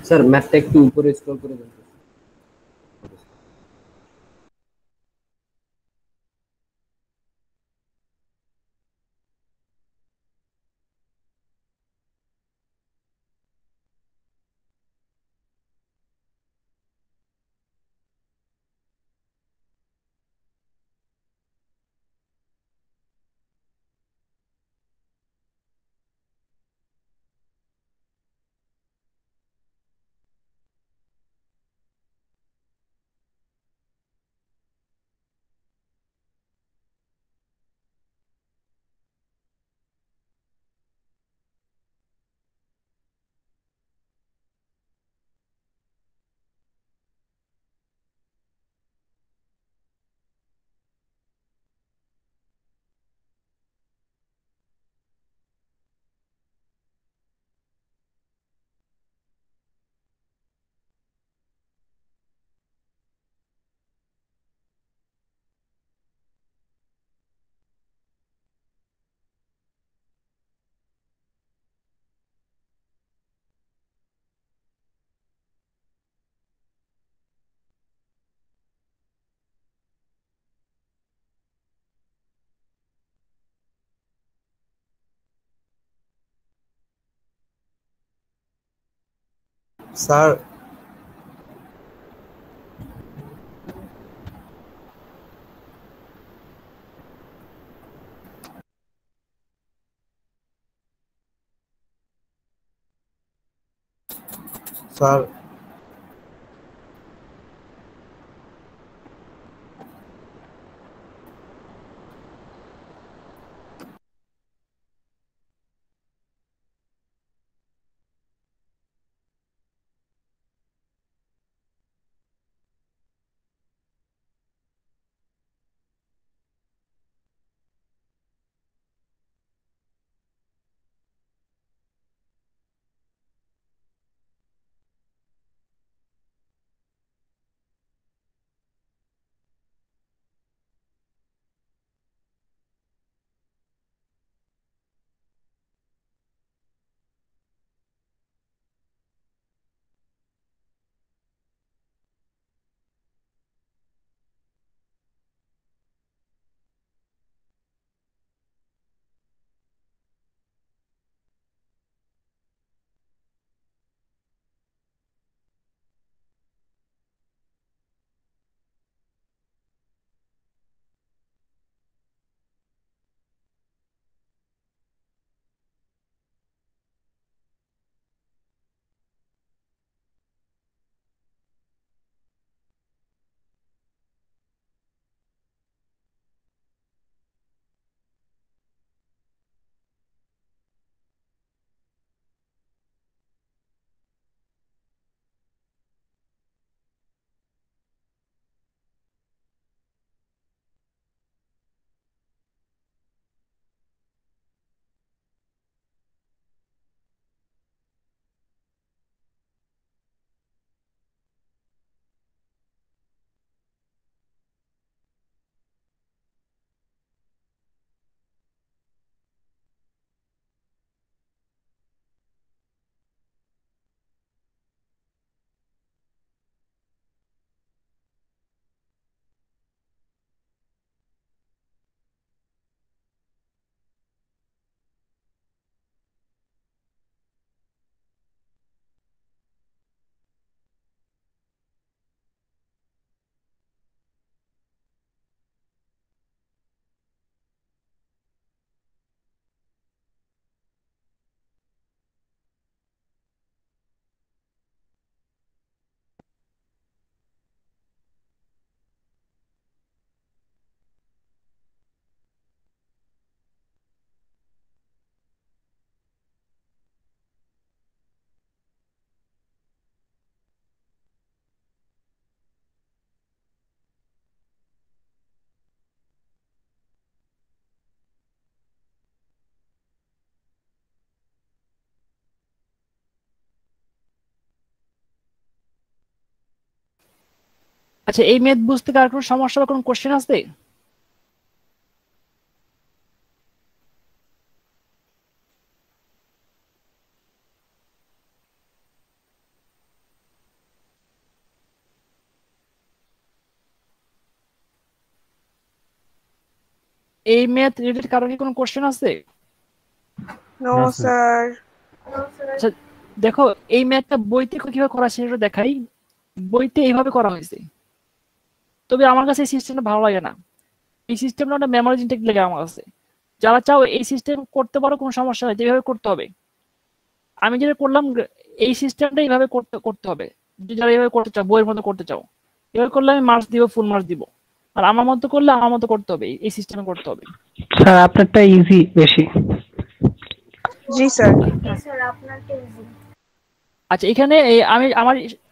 স্যার ম্যাথটা একটু উপরে স্ক্রল করে দেন। স্যার স্যার আচ্ছা, এই ম্যাথ বুঝতে কার কোনো সমস্যা বা কোনো কোশ্চেন আছে? এই ম্যাথ রিলেটেড কারো কি কোনো কোশ্চেন আছে? No sir. আচ্ছা দেখো, এই ম্যাথটা বইতে কিভাবে করা সেটা দেখাই। বইতে এইভাবে করা হয়েছে, তবে আমার কাছে এই সিস্টেমটা ভালো লাগে না। এই সিস্টেমটা একটা মেমোরি ইনটেক লাগে আমার কাছে। যারা চাও এই সিস্টেম করতে পারো, কোনো সমস্যা নাই, যেভাবে করতে হবে। আমি যেটা করলাম, এই সিস্টেমটা এইভাবে করতে করতে হবে। যারা এইভাবে করতে চাও, বইয়ের মতো করতে চাও, এভাবে করলে আমি মার্কস দিব, ফুল মার্কস দিব। আর আমার মতো করলে আমার মতো করতে হবে, এই সিস্টেমে করতে হবে। স্যার আপনারটা ইজি বেশি। জি স্যার। স্যার আপনারটা ইজি। আচ্ছা, এখানে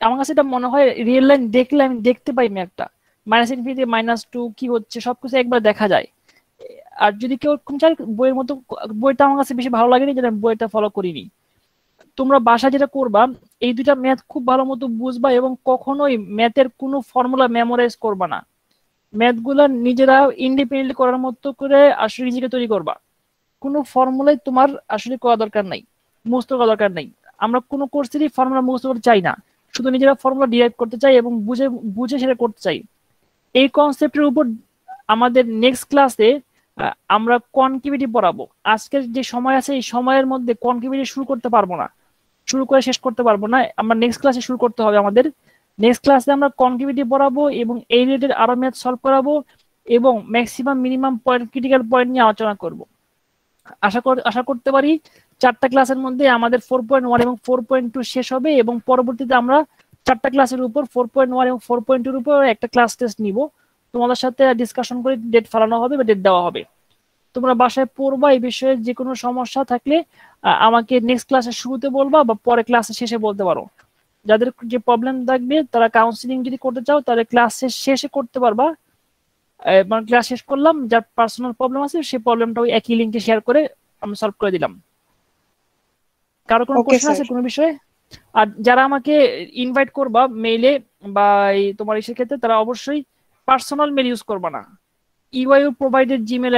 আমার কাছে এটা মনে হয় রিয়েল লাইন দেখলে আমি দেখতে পাই ম্যাপটা, -∞ -2 কি হচ্ছে সবকিছু একবার দেখা যায়। আর যদি কেউ চায় বইয়ের মতো, বইটা আমার কাছে বেশি ভালো লাগেনি, যেটা বইটা ফলো করিনি। তোমরা বাসা যেটা করবা, এই দুইটা ম্যাথ খুব ভালো মতো বুঝবা এবং কখনোই ম্যাথের কোনো ফর্মুলা মেমোরাইজ করবা না। ম্যাথগুলো নিজেরা ইন্ডিপেন্ডেন্টলি করার মতো করে আসলে নিজেকে তৈরি করবা। কোনো ফর্মুলাই তোমার আসলে করা দরকার নাই, মুখস্থ করা দরকার নাই। আমরা কোনো কোর্সেরই ফর্মুলা মুখস্থ করতে চাই না, শুধু নিজেরা ফর্মুলা ডিরাইভ করতে চাই এবং বুঝে বুঝে সেটা করতে চাই। এই কনসেপ্টের উপর আমাদের নেক্সট ক্লাসে আমরা কনকেভিটি পড়াবো। আজকের যে সময় আছে এই সময়ের মধ্যে কনকেভিটি শুরু করতে পারবো না, শুরু করে শেষ করতে পারবো না, আমরা নেক্সট ক্লাসে শুরু করতে হবে আমাদের। নেক্সট ক্লাসে আমরা কনটিভিটি পড়াবো এবং এই রিলেটেড আরো ম্যাথ সলভ করাবো এবং maximum minimum point critical point নিয়ে আলোচনা করব। আশা করতে পারি 4টা ক্লাসের মধ্যে আমাদের 4.1 এবং 4.2 শেষ হবে এবং পরবর্তীতে আমরা 4টা ক্লাসের উপর 4.1 এবং 4.2 এর উপর একটা ক্লাস টেস্ট নিব। তোমাদের সাথে ডিসকাশন করে ডেট ফালানো হবে বা ডেট দেওয়া হবে। তোমরা বাসায় পড়বা, এই বিষয়ে যে কোনো সমস্যা থাকলে আমাকে নেক্সট ক্লাসের শুরুতে বলবা বা পরে ক্লাসের শেষে বলতে পারো। যাদের যে প্রবলেম থাকবে তারা কাউন্সিলিং যদি করতে চাও তাহলে ক্লাসের শেষে করতে পারবা, মানে ক্লাস শেষ করলাম, যার পার্সোনাল প্রবলেম আছে সেই প্রবলেমটা ওই একই লিংকে শেয়ার করে আমি সলভ করে দিলাম। কারো কোনো কোশ্চেন আছে কোনো বিষয়ে? আর যারা আমাকে ইনভাইট করবা মেইলে বা এই তোমার ইসের ক্ষেত্রে, তারা অবশ্যই পার্সোনাল মেল ইউজ করবা না। ইউআইউ প্রোভাইডেড জিমেল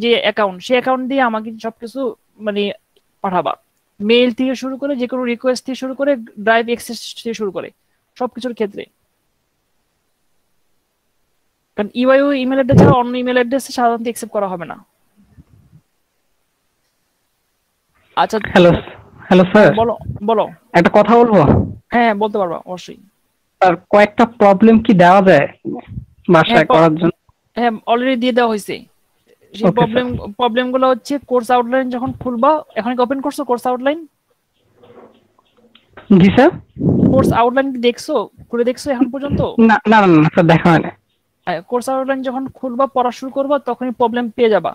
যে অ্যাকাউন্ট, সেই অ্যাকাউন্ট দিয়ে আমাকে সবকিছু মানে পাঠাবা। মেইল থেকে শুরু করে যে কোনো রিকোয়েস্ট থেকে শুরু করে ড্রাইভ অ্যাক্সেস থেকে শুরু করে সবকিছুর ক্ষেত্রে। কারণ ইউআইউ ইমেল অ্যাড্রেস ছাড়া অন্য ইমেল অ্যাড্রেসে সাধারণত অ্যাকসেপ্ট করা হবে না। আচ্ছা, হ্যালো স্যার, বলো। একটা কথা বলবো? হ্যাঁ, বলতে পারবা অবশ্যই। আর কয়েকটা প্রবলেম কি দেওয়া যায় বাসায় করার জন্য? হ্যাঁ, অলরেডি দিয়ে দেওয়া হয়েছে। সেই প্রবলেমগুলো হচ্ছে কোর্স আউটলাইন যখন খুলবা, এখন কি ওপেন করছো কোর্স আউটলাইন? জি স্যার। কোর্স আউটলাইন খুলে দেখছো এখন পর্যন্ত? না না না স্যার, দেখা হয়নি। কোর্স আউটলাইন যখন খুলবা, পড়া শুরু করবা, তখনই প্রবলেম পেয়ে যাবা।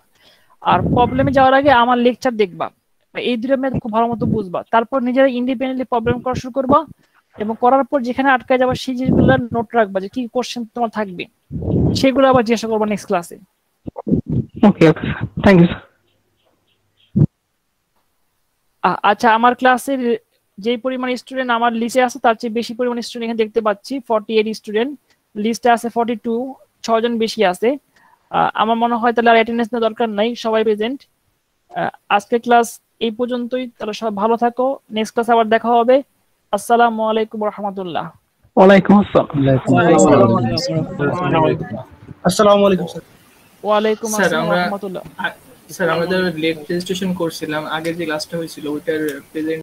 আর প্রবলেমে যাওয়ার আগে আমার লেকচার দেখবা, এই দুটো ম্যাথ খুব ভালো মতো বুঝবা। তারপর নিজেরা ইন্ডিপেন্ডেন্টলি প্রবলেম করা শুরু করবা এবং করার পর যেখানে আটকায় যাবা সেই জিনিসগুলো নোট রাখবা যে কি কোশ্চেন তোমার থাকবে, সেগুলো আবার জিজ্ঞাসা করবা নেক্সট ক্লাসে। ওকে ওকে, থ্যাংক ইউ স্যার। আচ্ছা, আমার ক্লাসের যে পরিমাণ স্টুডেন্ট আমার লিস্টে আছে তার চেয়ে বেশি পরিমাণ স্টুডেন্ট এখানে দেখতে পাচ্ছি। 48 স্টুডেন্ট, লিস্টে আছে 42, 6 জন বেশি আছে। আমার মনে হয় তাহলে আর অ্যাটেন্ডেন্স নেওয়ার দরকার নাই, সবাই প্রেজেন্ট। আজকে ক্লাস এই পর্যন্তই, তাহলে সবাই ভালো থাকো। নেক্সট ক্লাসে আবার দেখা হবে। আসসালামু আলাইকুম ওয়া রাহমাতুল্লাহ। ওয়ালাইকুম আসসালাম। আসসালামু আলাইকুম স্যার। ওয়া আলাইকুম আসসালাম ওয়া রাহমাতুল্লাহ। স্যার আমাদের লেট রেজিস্ট্রেশন করছিলাম, আগে যে ক্লাসটা হয়েছিল ওইটার প্রেজেন্ট